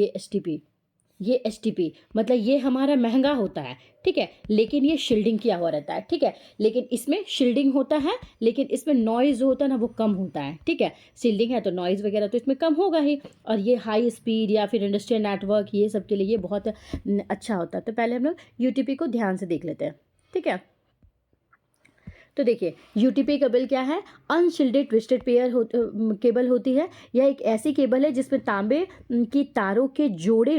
ये एसटीपी मतलब ये हमारा महंगा होता है, ठीक है, लेकिन ये शील्डिंग किया हुआ रहता है, ठीक है। लेकिन इसमें शील्डिंग होता है, लेकिन इसमें नॉइज़ जो होता है ना वो कम होता है, ठीक है। शील्डिंग है तो नॉइज़ वगैरह तो इसमें कम होगा ही, और ये हाई स्पीड या फिर इंडस्ट्रियल नेटवर्क ये सब के लिए ये बहुत अच्छा होता है। तो पहले हम लोग यूटीपी को ध्यान से देख लेते हैं, ठीक है। तो देखिए यूटीपी केबल क्या है, अनशिल्डेड ट्विस्टेड पेयर केबल होती है। यह एक ऐसी केबल है जिसमें तांबे की तारों के जोड़े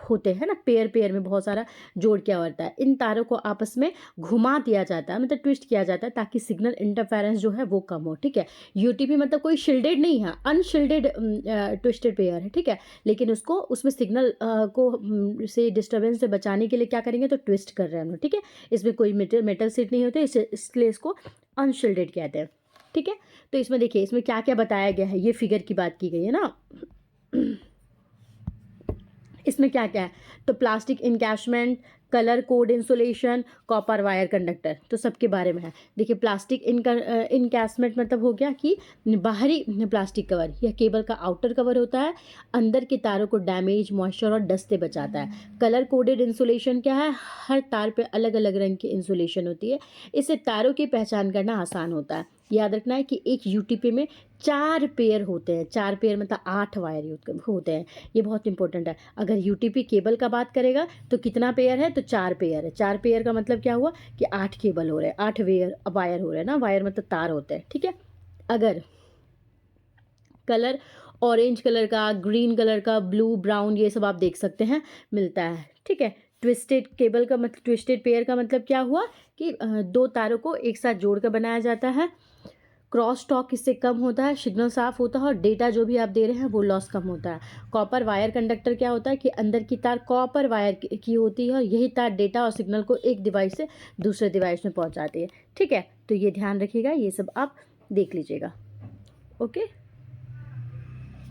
होते हैं ना, पेयर पेयर में बहुत सारा जोड़ किया होता है। इन तारों को आपस में घुमा दिया जाता है, मतलब ट्विस्ट किया जाता है ताकि सिग्नल इंटरफेरेंस जो है वो कम हो, ठीक है। यूटीपी मतलब कोई शिल्डेड नहीं है, अनशिल्डेड ट्विस्टेड पेयर है, ठीक है। लेकिन उसको उसमें सिग्नल को से डिस्टर्बेंस से बचाने के लिए क्या करेंगे, तो ट्विस्ट कर रहे हैं हम लोग, ठीक है। इसमें कोई मेटल सीट नहीं होते, इसलिए इसको अनशिल्डेड कहते हैं, ठीक है। तो इसमें देखिए इसमें क्या क्या बताया गया है, ये फिगर की बात की गई है ना। इसमें क्या क्या है, तो plastic encasement, colour code insulation, copper wire conductor, तो सबके बारे में है। देखिए प्लास्टिक इनकैशमेंट मतलब हो गया कि बाहरी प्लास्टिक कवर, यह केबल का आउटर कवर होता है, अंदर के तारों को डैमेज, मॉइस्चर और डस्ट से बचाता है। कलर कोडेड इंसुलेशन क्या है, हर तार पे अलग अलग रंग की इंसुलेशन होती है, इससे तारों की पहचान करना आसान होता है। याद रखना है कि एक यूटीपी में 4 पेयर होते हैं, 4 पेयर मतलब 8 वायर होते हैं, ये बहुत इंपॉर्टेंट है। अगर यूटीपी केबल का बात करेगा तो कितना पेयर है, तो 4 पेयर है। 4 पेयर का मतलब क्या हुआ कि 8 केबल हो रहे हैं, 8 वायर हो रहे हैं ना, वायर मतलब तार होते हैं, ठीक है। अगर कलर ऑरेंज कलर का, ग्रीन कलर का, ब्लू, ब्राउन, ये सब आप देख सकते हैं मिलता है, ठीक है। ट्विस्टेड केबल का मतलब, ट्विस्टेड पेयर का मतलब क्या हुआ कि 2 तारों को एक साथ जोड़कर बनाया जाता है, क्रॉस टॉक इससे कम होता है, सिग्नल साफ होता है और डेटा जो भी आप दे रहे हैं वो लॉस कम होता है। कॉपर वायर कंडक्टर क्या होता है कि अंदर की तार कॉपर वायर की होती है और यही तार डेटा और सिग्नल को एक डिवाइस से दूसरे डिवाइस में पहुंचाती है, ठीक है। तो ये ध्यान रखिएगा, ये सब आप देख लीजिएगा, ओके,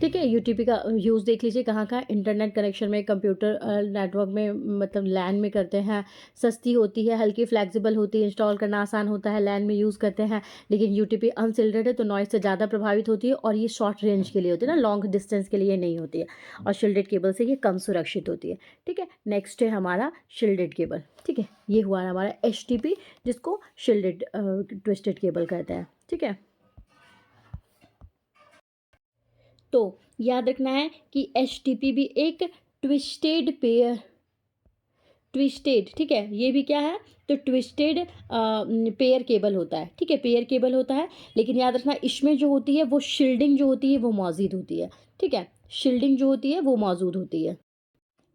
ठीक है। यूटीपी का यूज़ देख लीजिए कहाँ कहाँ, इंटरनेट कनेक्शन में, कंप्यूटर नेटवर्क में, मतलब लैन में करते हैं, सस्ती होती है, हल्की फ्लेक्सिबल होती है, इंस्टॉल करना आसान होता है, लैन में यूज़ करते हैं। लेकिन यूटीपी अनशिल्डेड है तो नॉइस से ज़्यादा प्रभावित होती है, और ये शॉर्ट रेंज के लिए होती है ना, लॉन्ग डिस्टेंस के लिए नहीं होती है, और शिल्डेड केबल से ये कम सुरक्षित होती है, ठीक है। नेक्स्ट है हमारा शिल्डेड केबल, ठीक है। ये हुआ हमारा एचटीपी, जिसको शिल्डेड ट्विस्टेड केबल कहते हैं, ठीक है। तो याद रखना है कि एचटीपी भी एक ट्विस्टेड पेयर, ट्विस्टेड, ठीक है, ये भी क्या है, तो ट्विस्टेड पेयर केबल होता है, ठीक है, पेयर केबल होता है। लेकिन याद रखना इसमें जो होती है वो शील्डिंग जो होती है वो मौजूद होती है, ठीक है, शील्डिंग जो होती है वो मौजूद होती है।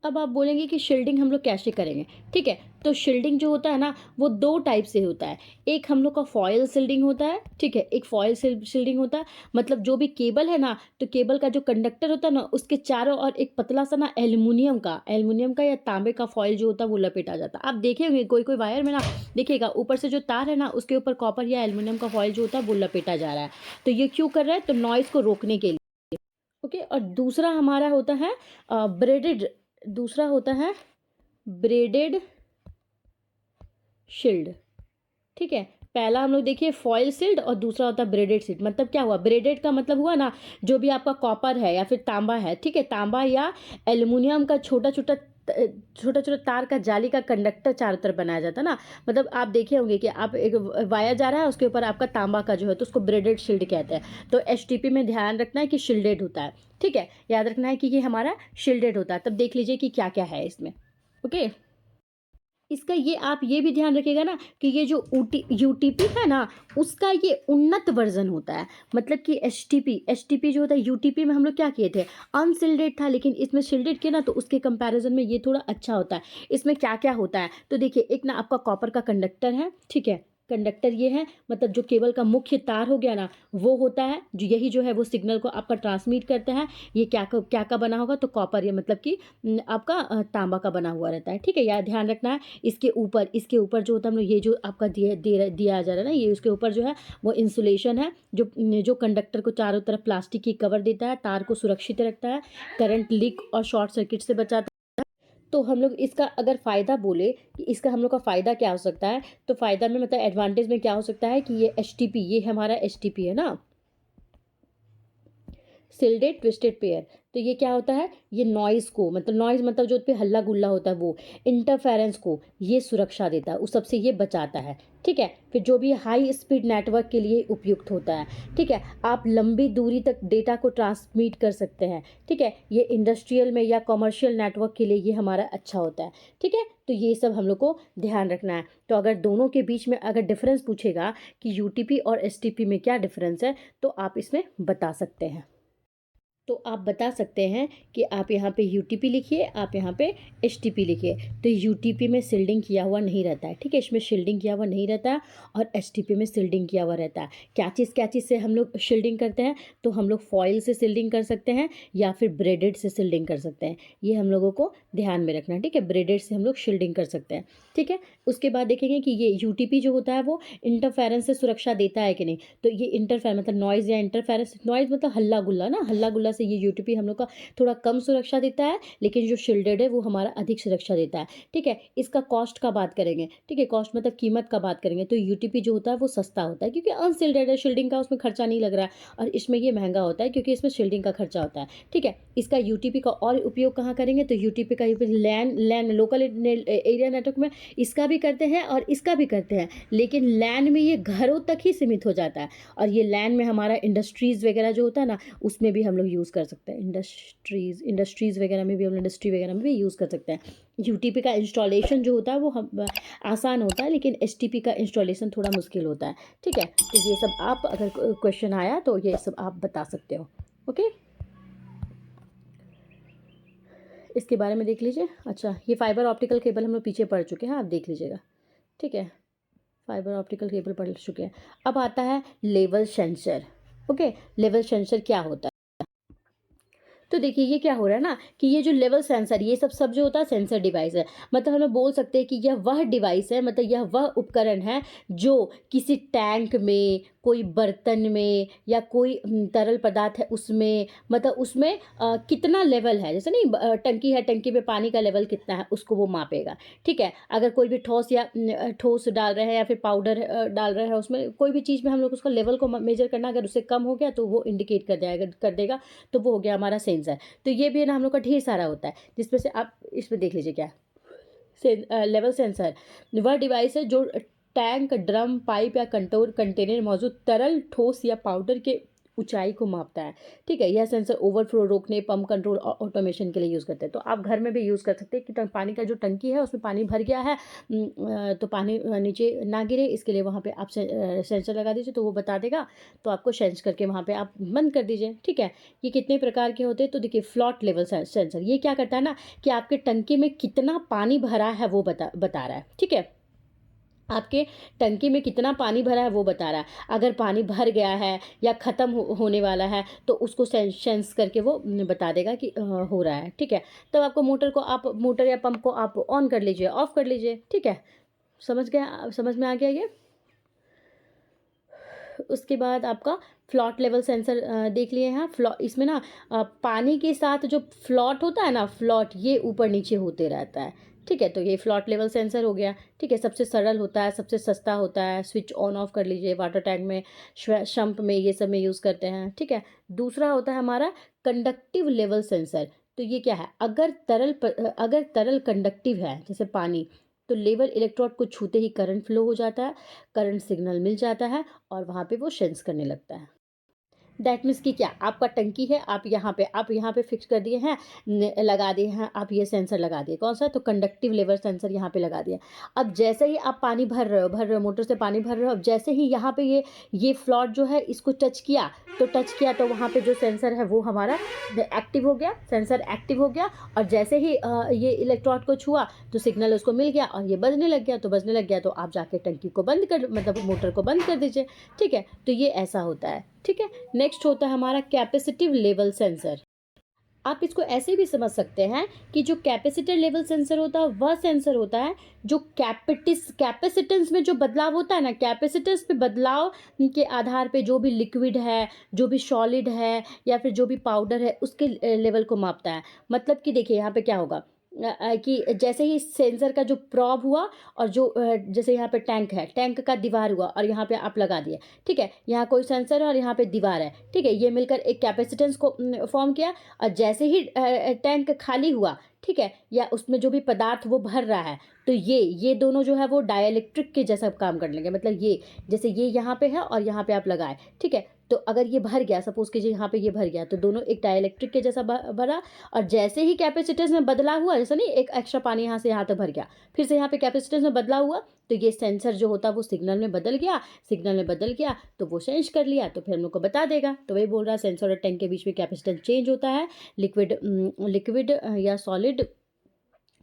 अब आप बोलेंगे कि शील्डिंग हम लोग कैसे करेंगे, ठीक है। तो शील्डिंग जो होता है ना वो 2 टाइप से होता है, एक हम लोग का फॉयल शील्डिंग होता है, ठीक है, एक फॉयल शील्डिंग होता है, मतलब जो भी केबल है ना, तो केबल का जो कंडक्टर होता है ना उसके चारों और एक पतला सा ना एल्युमिनियम का या तांबे का फॉयल जो होता है वो लपेटा जाता है। आप देखेंगे कोई कोई वायर में ना, देखिएगा ऊपर से जो तार है ना उसके ऊपर कॉपर या एल्युमिनियम का फॉयल जो होता है वो लपेटा जा रहा है। तो ये क्यों कर रहा है, तो नॉइज़ को रोकने के लिए, ओके। और दूसरा हमारा होता है ब्रेडेड, दूसरा होता है ब्रेडेड शील्ड, ठीक है। पहला हम लोग देखिए फॉयल शील्ड और दूसरा होता है ब्रेडेड शील्ड। मतलब क्या हुआ, ब्रेडेड का मतलब हुआ ना जो भी आपका कॉपर है या फिर तांबा है, ठीक है, तांबा या एल्युमिनियम का छोटा छोटा छोटा छोटा तार का जाली का कंडक्टर चारों तरफ बनाया जाता है ना। मतलब आप देखे होंगे कि आप एक वायर जा रहा है, उसके ऊपर आपका तांबा का जो है तो उसको ब्रेडेड शील्ड कहते हैं। तो एचटीपी में ध्यान रखना है कि शील्डेड होता है, ठीक है, याद रखना है कि ये हमारा शील्डेड होता है। तब देख लीजिए कि क्या क्या है इसमें। ओके, इसका ये आप ये भी ध्यान रखिएगा ना कि ये जो यूटीपी है ना, उसका ये उन्नत वर्जन होता है। मतलब कि एचटीपी जो होता है, यूटीपी में हम लोग क्या किए थे, अनशिल्डेड था, लेकिन इसमें शिल्डेड किया ना, तो उसके कंपैरिजन में ये थोड़ा अच्छा होता है। इसमें क्या क्या होता है तो देखिए, एक ना आपका कॉपर का कंडक्टर है, ठीक है, कंडक्टर ये है, मतलब जो केबल का मुख्य तार हो गया ना, वो होता है जो यही जो है वो सिग्नल को आपका ट्रांसमिट करता है। ये क्या का बना होगा तो कॉपर, ये मतलब कि आपका तांबा का बना हुआ रहता है, ठीक है, यार ध्यान रखना है। इसके ऊपर जो होता है हम लोग, ये जो आपका दिया जा रहा है ना, ये उसके ऊपर जो है वो इंसुलेशन है, जो कंडक्टर को चारों तरफ प्लास्टिक की कवर देता है, तार को सुरक्षित रखता है, करंट लीक और शॉर्ट सर्किट से बचाता है। तो हम लोग इसका अगर फ़ायदा बोले कि इसका हम लोग का फ़ायदा क्या हो सकता है, तो फ़ायदा में मतलब एडवांटेज में क्या हो सकता है कि ये एचटीपी, ये हमारा एचटीपी है ना, सिल्डेड ट्विस्टेड पेयर। तो ये क्या होता है, ये नॉइज़ मतलब जो पे हल्ला गुल्ला होता है, वो इंटरफेरेंस को ये सुरक्षा देता है, उस सबसे ये बचाता है, ठीक है। फिर जो भी हाई स्पीड नेटवर्क के लिए उपयुक्त होता है, ठीक है, आप लंबी दूरी तक डेटा को ट्रांसमिट कर सकते हैं, ठीक है। ये इंडस्ट्रियल में या कॉमर्शियल नेटवर्क के लिए ये हमारा अच्छा होता है, ठीक है। तो ये सब हम लोग को ध्यान रखना है। तो अगर दोनों के बीच में अगर डिफरेंस पूछेगा कि यूटीपी और एसटीपी में क्या डिफरेंस है, तो आप इसमें बता सकते हैं। तो आप बता सकते हैं कि आप यहाँ पे यूटीपी लिखिए, आप यहाँ पे एचटीपी लिखिए। तो यूटीपी में शिल्डिंग किया हुआ नहीं रहता है, ठीक है, इसमें शिल्डिंग किया हुआ नहीं रहता है, और एचटीपी में शिल्डिंग किया हुआ रहता है। क्या चीज़ से हम लोग शिल्डिंग करते हैं, तो हम लोग फॉइल से शिल्डिंग कर सकते हैं या फिर ब्रेडेड से शिल्डिंग कर सकते हैं। ये हम लोगों को ध्यान में रखना है, ठीक है, ब्रेडेड से हम लोग शिल्डिंग कर सकते हैं, ठीक है। उसके बाद देखेंगे कि ये यूटीपी जो होता है वो इंटरफेरेंस से सुरक्षा देता है कि नहीं। तो ये इंटरफेरेंस मतलब नॉइज़ या इंटरफेरेंस, नॉइज़ मतलब हल्ला गुल्ला ना, हल्ला गुल्ला से ये यूटीपी हम लोग का थोड़ा कम सुरक्षा देता है, लेकिन जो शिल्डेड है वो हमारा अधिक सुरक्षा देता है, ठीक है। इसका कॉस्ट का बात करेंगे, ठीक है, कॉस्ट मतलब कीमत का बात करेंगे, तो यूटीपी जो होता है वो सस्ता होता है क्योंकि अनशिल्डेड है, शिल्डिंग का उसमें खर्चा नहीं लग रहा है, और इसमें ये महंगा होता है क्योंकि इसमें शिल्डिंग का खर्चा होता है, ठीक है। इसका यूटीपी का और उपयोग कहाँ करेंगे, तो यूटीपी का लैन लोकल एरिया नेटवर्क में इसका भी करते हैं और इसका भी करते हैं, लेकिन लैन में ये घरों तक ही सीमित हो जाता है, और ये लैन में हमारा इंडस्ट्रीज़ वगैरह जो होता है ना, उसमें भी हम लोग यूज़ कर सकते हैं। इंडस्ट्रीज़ वगैरह में भी हम इंडस्ट्री वगैरह में भी यूज़ कर सकते हैं। यूटीपी का इंस्टॉलेशन जो होता है वो हम आसान होता है, लेकिन एचटीपी का इंस्टॉलेशन थोड़ा मुश्किल होता है, ठीक है। तो ये सब आप अगर क्वेश्चन आया तो ये सब आप बता सकते हो। ओके, इसके बारे में देख लीजिए। अच्छा, ये फाइबर ऑप्टिकल केबल हम लोग पीछे पढ़ चुके हैं, आप देख लीजिएगा, ठीक है, फाइबर ऑप्टिकल केबल पढ़ चुके हैं। अब आता है level sensor. Okay, level sensor क्या होता है, तो देखिए ये क्या हो रहा है ना कि ये जो लेवल सेंसर, ये सब जो होता है सेंसर डिवाइस है। मतलब हम लोग बोल सकते हैं कि यह वह डिवाइस है, मतलब यह वह उपकरण है जो किसी टैंक में, कोई बर्तन में, या कोई तरल पदार्थ है उसमें, मतलब उसमें कितना लेवल है, जैसे नहीं टंकी है, टंकी में पानी का लेवल कितना है उसको वो मापेगा, ठीक है। अगर कोई भी ठोस डाल रहे हैं या फिर पाउडर डाल रहे हैं, उसमें कोई भी चीज़ में हम लोग उसका लेवल को मेजर करना, अगर उससे कम हो गया तो वो इंडिकेट कर देगा, तो वो हो गया हमारा सेंसर। तो ये भी है ना हम लोग का ढेर सारा होता है, जिसमें से आप इसमें देख लीजिए क्या लेवल सेंसर वह डिवाइस है जो टैंक, ड्रम, पाइप या कंटेनर में मौजूद तरल, ठोस या पाउडर के ऊंचाई को मापता है, ठीक है। यह सेंसर ओवरफ्लो रोकने, पंप कंट्रोल और ऑटोमेशन के लिए यूज़ करते हैं। तो आप घर में भी यूज़ कर सकते हैं कि पानी का जो टंकी है उसमें पानी भर गया है, तो पानी नीचे ना गिरे, इसके लिए वहाँ पे आप सेंसर लगा दीजिए, तो वो बता देगा। तो आपको सेंस करके वहाँ पे आप बंद कर दीजिए, ठीक है। ये कितने प्रकार के होते हैं, तो देखिए फ्लॉट लेवल सेंसर ये क्या करता है ना कि आपके टंकी में कितना पानी भरा है वो बता रहा है, ठीक है। आपके टंकी में कितना पानी भरा है वो बता रहा है। अगर पानी भर गया है या ख़त्म होने वाला है तो उसको सेंस करके वो बता देगा कि हो रहा है, ठीक है। तब आपको मोटर या पंप को आप ऑन कर लीजिए, ऑफ कर लीजिए, ठीक है। समझ में आ गया ये। उसके बाद आपका फ्लॉट लेवल सेंसर देख लिए हैं। इसमें ना पानी के साथ जो फ्लॉट होता है ना, फ्लॉट ये ऊपर नीचे होते रहता है, ठीक है। तो ये फ्लॉट लेवल सेंसर हो गया, ठीक है। सबसे सरल होता है, सबसे सस्ता होता है, स्विच ऑन ऑफ कर लीजिए, वाटर टैंक में, शंप में, ये सब में यूज़ करते हैं, ठीक है। दूसरा होता है हमारा कंडक्टिव लेवल सेंसर। तो ये क्या है, अगर तरल कंडक्टिव है जैसे पानी, तो लेवल इलेक्ट्रोड को छूते ही करंट फ्लो हो जाता है, करंट सिग्नल मिल जाता है और वहाँ पे वो सेंस करने लगता है। दैट मीन्स कि क्या, आपका टंकी है, आप यहाँ पे फिक्स कर दिए हैं, लगा दिए हैं, आप ये सेंसर लगा दिए, कौन सा, तो कंडक्टिव लेवल सेंसर यहाँ पे लगा दिया। अब जैसे ही आप पानी भर रहे हो मोटर से पानी भर रहे हो, अब जैसे ही यहाँ पे ये फ्लॉट जो है इसको टच किया तो वहाँ पे जो सेंसर है वो हमारा एक्टिव हो गया, सेंसर एक्टिव हो गया। और जैसे ही ये इलेक्ट्रोड को छुआ तो सिग्नल उसको मिल गया और ये बजने लग गया, तो आप जाके टंकी को बंद कर, मतलब मोटर को बंद कर दीजिए। ठीक है, तो ये ऐसा होता है। ठीक है, नेक्स्ट होता है हमारा कैपेसिटिव लेवल सेंसर। आप इसको ऐसे भी समझ सकते हैं कि जो कैपेसिटर लेवल सेंसर होता है वह सेंसर होता है जो कैपेसिटेंस में जो बदलाव होता है ना, कैपेसिटेंस पे बदलाव के आधार पे जो भी लिक्विड है, जो भी सॉलिड है या फिर जो भी पाउडर है उसके लेवल को मापता है। मतलब कि देखिए यहाँ पे क्या होगा, कि जैसे ही सेंसर का जो प्रॉब हुआ और जो जैसे यहाँ पे टैंक है, टैंक का दीवार हुआ और यहाँ पे आप लगा दिए। ठीक है, यहाँ कोई सेंसर है और यहाँ पे दीवार है। ठीक है, ये मिलकर एक कैपेसिटेंस को फॉर्म किया और जैसे ही टैंक खाली हुआ, ठीक है, या उसमें जो भी पदार्थ वो भर रहा है, तो ये दोनों जो है वो डाइलेक्ट्रिक के जैसा काम कर लेंगे। मतलब ये जैसे ये यहाँ पे है और यहाँ पे आप लगाए, ठीक है, तो अगर ये भर गया, सपोज कीजिए यहाँ पे ये भर गया, तो दोनों एक डाइलेक्ट्रिक के जैसा भरा। और जैसे ही कैपेसिटेंस में बदलाव हुआ, जैसा नहीं एक एक्स्ट्रा पानी यहाँ से यहाँ तक भर गया, फिर से यहाँ पे कैपेसिटेंस में बदलाव हुआ, तो ये सेंसर जो होता है वो सिग्नल में बदल गया, तो वो सेंस कर लिया, तो फिर हम लोग को बता देगा। तो वही बोल रहा है, सेंसर और टैंक के बीच में कैपेसिटेंस चेंज होता है। लिक्विड या सॉलिड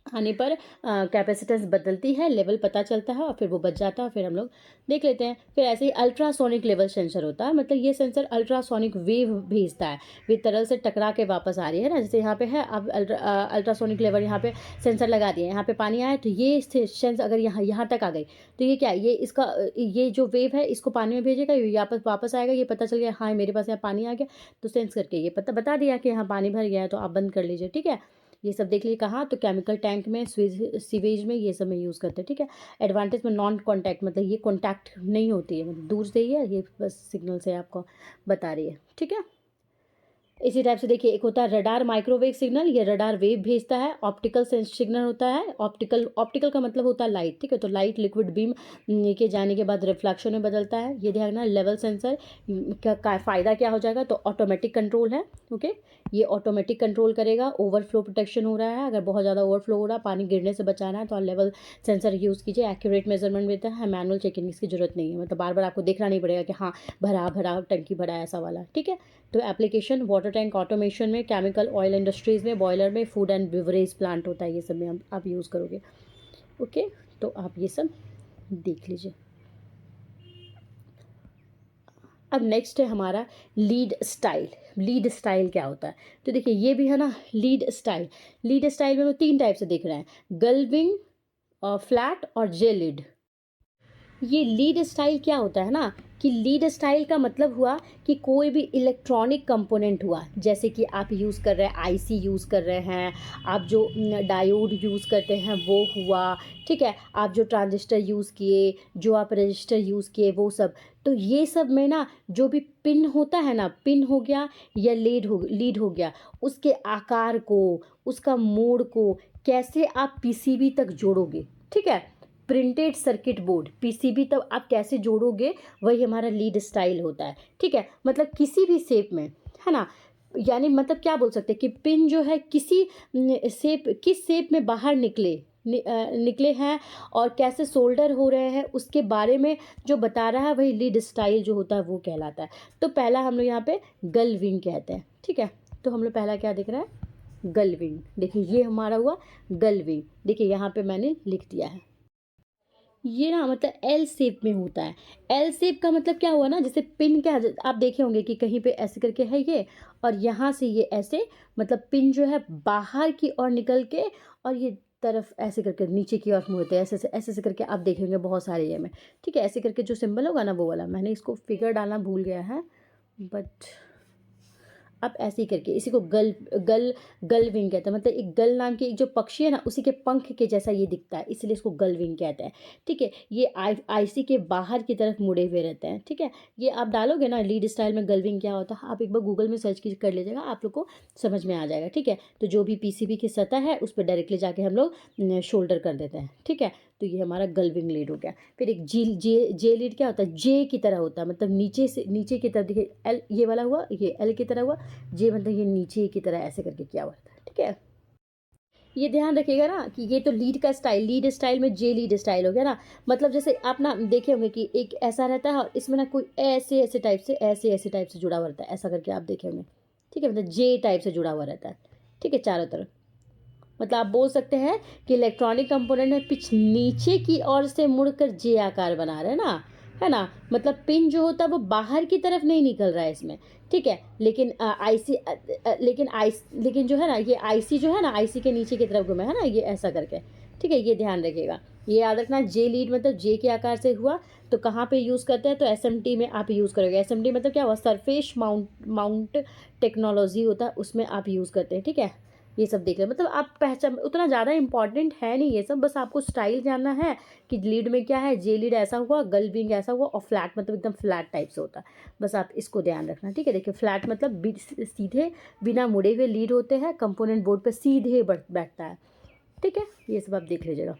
आने पर कैपेसिटेंस बदलती है, लेवल पता चलता है और फिर वो बच जाता है। फिर हम लोग देख लेते हैं। फिर ऐसे ही अल्ट्रासोनिक लेवल सेंसर होता है, मतलब ये सेंसर अल्ट्रासोनिक वेव भेजता है, वे तरल से टकरा के वापस आ रही है ना, जैसे यहाँ पे है, अब अल्ट्रासोनिक लेवल यहाँ पे सेंसर लगा दिए, यहाँ पे पानी आया तो ये सेंस अगर यहाँ तक आ गई तो ये क्या, ये जो वेव है इसको पानी में भेजेगा, ये वापस आएगा, ये पता चल गया हाँ मेरे पास यहाँ पानी आ गया, तो सेंस करके ये बता दिया कि यहाँ पानी भर गया है, तो आप बंद कर लीजिए। ठीक है, ये सब देख लीजिए। कहाँ, तो केमिकल टैंक में, सीवेज में, ये सब में यूज़ करते हैं। ठीक है, एडवांटेज में नॉन कॉन्टैक्ट, मतलब ये कॉन्टैक्ट नहीं होती है, मतलब दूर से ही है, ये बस सिग्नल से आपको बता रही है। ठीक है, इसी टाइप से देखिए, एक होता है रडार माइक्रोवेव सिग्नल, ये रडार वेव भेजता है। ऑप्टिकल सेंस सिग्नल होता है, ऑप्टिकल का मतलब होता है लाइट। ठीक है, तो लाइट लिक्विड बीम के जाने के बाद रिफ्लेक्शन में बदलता है। ये ध्यान रखना, लेवल सेंसर का फ़ायदा क्या हो जाएगा, तो ऑटोमेटिक कंट्रोल है। ओके, ये ऑटोमेटिक कंट्रोल करेगा। ओवरफ्लो प्रोटेक्शन हो रहा है, अगर बहुत ज़्यादा ओवरफ्लो हो रहा है, पानी गिरने से बचाना है, तो लेवल सेंसर यूज़ कीजिए। एक्यूरेट मेजरमेंट देता है, मैनुअल चेकिंग इसकी जरूरत नहीं है, मतलब बार बार आपको देखना नहीं पड़ेगा कि हाँ भरा टंकी भरा ऐसा वाला। ठीक है, तो एप्लीकेशन वाटर टैंक ऑटोमेशन में, केमिकल ऑयल इंडस्ट्रीज़ में, बॉयलर में, फूड एंड बिवरेज प्लांट होता है, ये सब में आप यूज़ करोगे। ओके, तो आप ये सब देख लीजिए। अब नेक्स्ट है हमारा लीड स्टाइल। लीड स्टाइल क्या होता है, तो देखिए ये भी है ना लीड स्टाइल में हम 3 टाइप से देख रहे हैं, गल्विंग, फ्लैट और जेलिड। ये लीड स्टाइल क्या होता है ना, कि लीड स्टाइल का मतलब हुआ कि कोई भी इलेक्ट्रॉनिक कंपोनेंट हुआ, जैसे कि आप यूज़ कर रहे हैं आईसी यूज़ कर रहे हैं, आप जो डायोड यूज़ करते हैं वो हुआ। ठीक है, आप जो ट्रांजिस्टर यूज़ किए, जो आप रजिस्टर यूज़ किए, वो सब, तो ये सब में ना जो भी पिन होता है ना, पिन हो गया या लीड हो गया, उसके आकार को, उसका मोड को कैसे आप पीसीबी तक जोड़ोगे। ठीक है, प्रिंटेड सर्किट बोर्ड, पीसीबी तब आप कैसे जोड़ोगे, वही हमारा लीड स्टाइल होता है। ठीक है, मतलब किसी भी शेप में, है ना, यानी मतलब क्या बोल सकते हैं कि पिन जो है किस शेप में बाहर निकले हैं और कैसे सोल्डर हो रहे हैं, उसके बारे में जो बता रहा है वही लीड स्टाइल जो होता है वो कहलाता है। तो पहला हम लोग यहाँ पे गलविंग कहते हैं। ठीक है, तो हम लोग पहला क्या दिख रहा है, गलविंग। देखिए ये हमारा हुआ गलविंग, देखिए यहाँ पे मैंने लिख दिया है। ये ना मतलब एल शेप में होता है। एल शेप का मतलब क्या हुआ ना, जैसे पिन क्या, आप देखे होंगे कि कहीं पे ऐसे करके है ये, और यहाँ से ये ऐसे, मतलब पिन जो है बाहर की ओर निकल के और ये तरफ ऐसे करके नीचे की ओर मुड़ते हैं, ऐसे करके आप देखेंगे बहुत सारे ये में। ठीक है, ऐसे करके जो सिंबल होगा ना वो वाला, मैंने इसको फिगर डालना भूल गया है, बट आप ऐसे ही करके इसी को गल गल गल विंग कहते हैं, मतलब एक गल नाम की एक जो पक्षी है ना, उसी के पंख के जैसा ये दिखता है, इसलिए इसको गल विंग कहते हैं। ठीक है, ये आईसी के बाहर की तरफ मुड़े हुए रहते हैं। ठीक है, ये आप डालोगे ना लीड स्टाइल में गल विंग क्या होता है, आप एक बार गूगल में सर्च कर लीजिएगा, आप लोग को समझ में आ जाएगा। ठीक है, तो जो भी पीसीबी की सतह है उस पर डायरेक्टली जाके हम लोग शोल्डर कर देते हैं। ठीक है, तो ये हमारा गलविंग लीड हो गया। फिर एक जे लीड क्या होता है, जे की तरह होता है, मतलब नीचे से नीचे की तरफ, देखिए एल ये वाला हुआ, ये एल की तरह हुआ, जे मतलब ये नीचे की तरह ऐसे करके क्या हुआ है। ठीक है, ये ध्यान रखिएगा ना कि ये तो लीड का स्टाइल, लीड स्टाइल में जे लीड स्टाइल हो गया ना, मतलब जैसे आप ना देखे होंगे कि एक ऐसा रहता है और इसमें ना कोई ऐसे ऐसे टाइप से ऐसे टाइप से जुड़ा हुआ रहता है, ऐसा करके आप देखे होंगे। ठीक है, मतलब जे टाइप से जुड़ा हुआ रहता है। ठीक है, चारों तरफ, मतलब आप बोल सकते हैं कि इलेक्ट्रॉनिक कंपोनेंट में पिच नीचे की ओर से मुड़कर जे आकार बना रहे हैं ना, है ना, मतलब पिन जो होता है वो बाहर की तरफ नहीं निकल रहा है इसमें। ठीक है, लेकिन आईसी लेकिन जो है ना, ये आईसी जो है ना, आईसी के नीचे की तरफ घूमे है ना, ये ऐसा करके। ठीक है, ये ध्यान रखिएगा, ये याद रखना, जे लीड मतलब जे के आकार से हुआ। तो कहाँ पे यूज़ करते हैं, तो एसएमटी में आप यूज़ करोगे। एसएमटी मतलब क्या हुआ, सरफेस माउंट टेक्नोलॉजी होता है, उसमें आप यूज़ करते हैं। ठीक है, ये सब देख लें, मतलब आप पहचान, उतना ज़्यादा इंपॉर्टेंट है नहीं ये सब, बस आपको स्टाइल जानना है कि लीड में क्या है, जे लीड ऐसा हुआ, गल विंग ऐसा हुआ, और फ्लैट मतलब एकदम फ्लैट टाइप से होता है। बस आप इसको ध्यान रखना। ठीक है, देखिए फ्लैट मतलब सीधे बिना मुड़े हुए लीड होते हैं, कंपोनेंट बोर्ड पर सीधे बैठता है। ठीक है, ये सब आप देख लीजिएगा।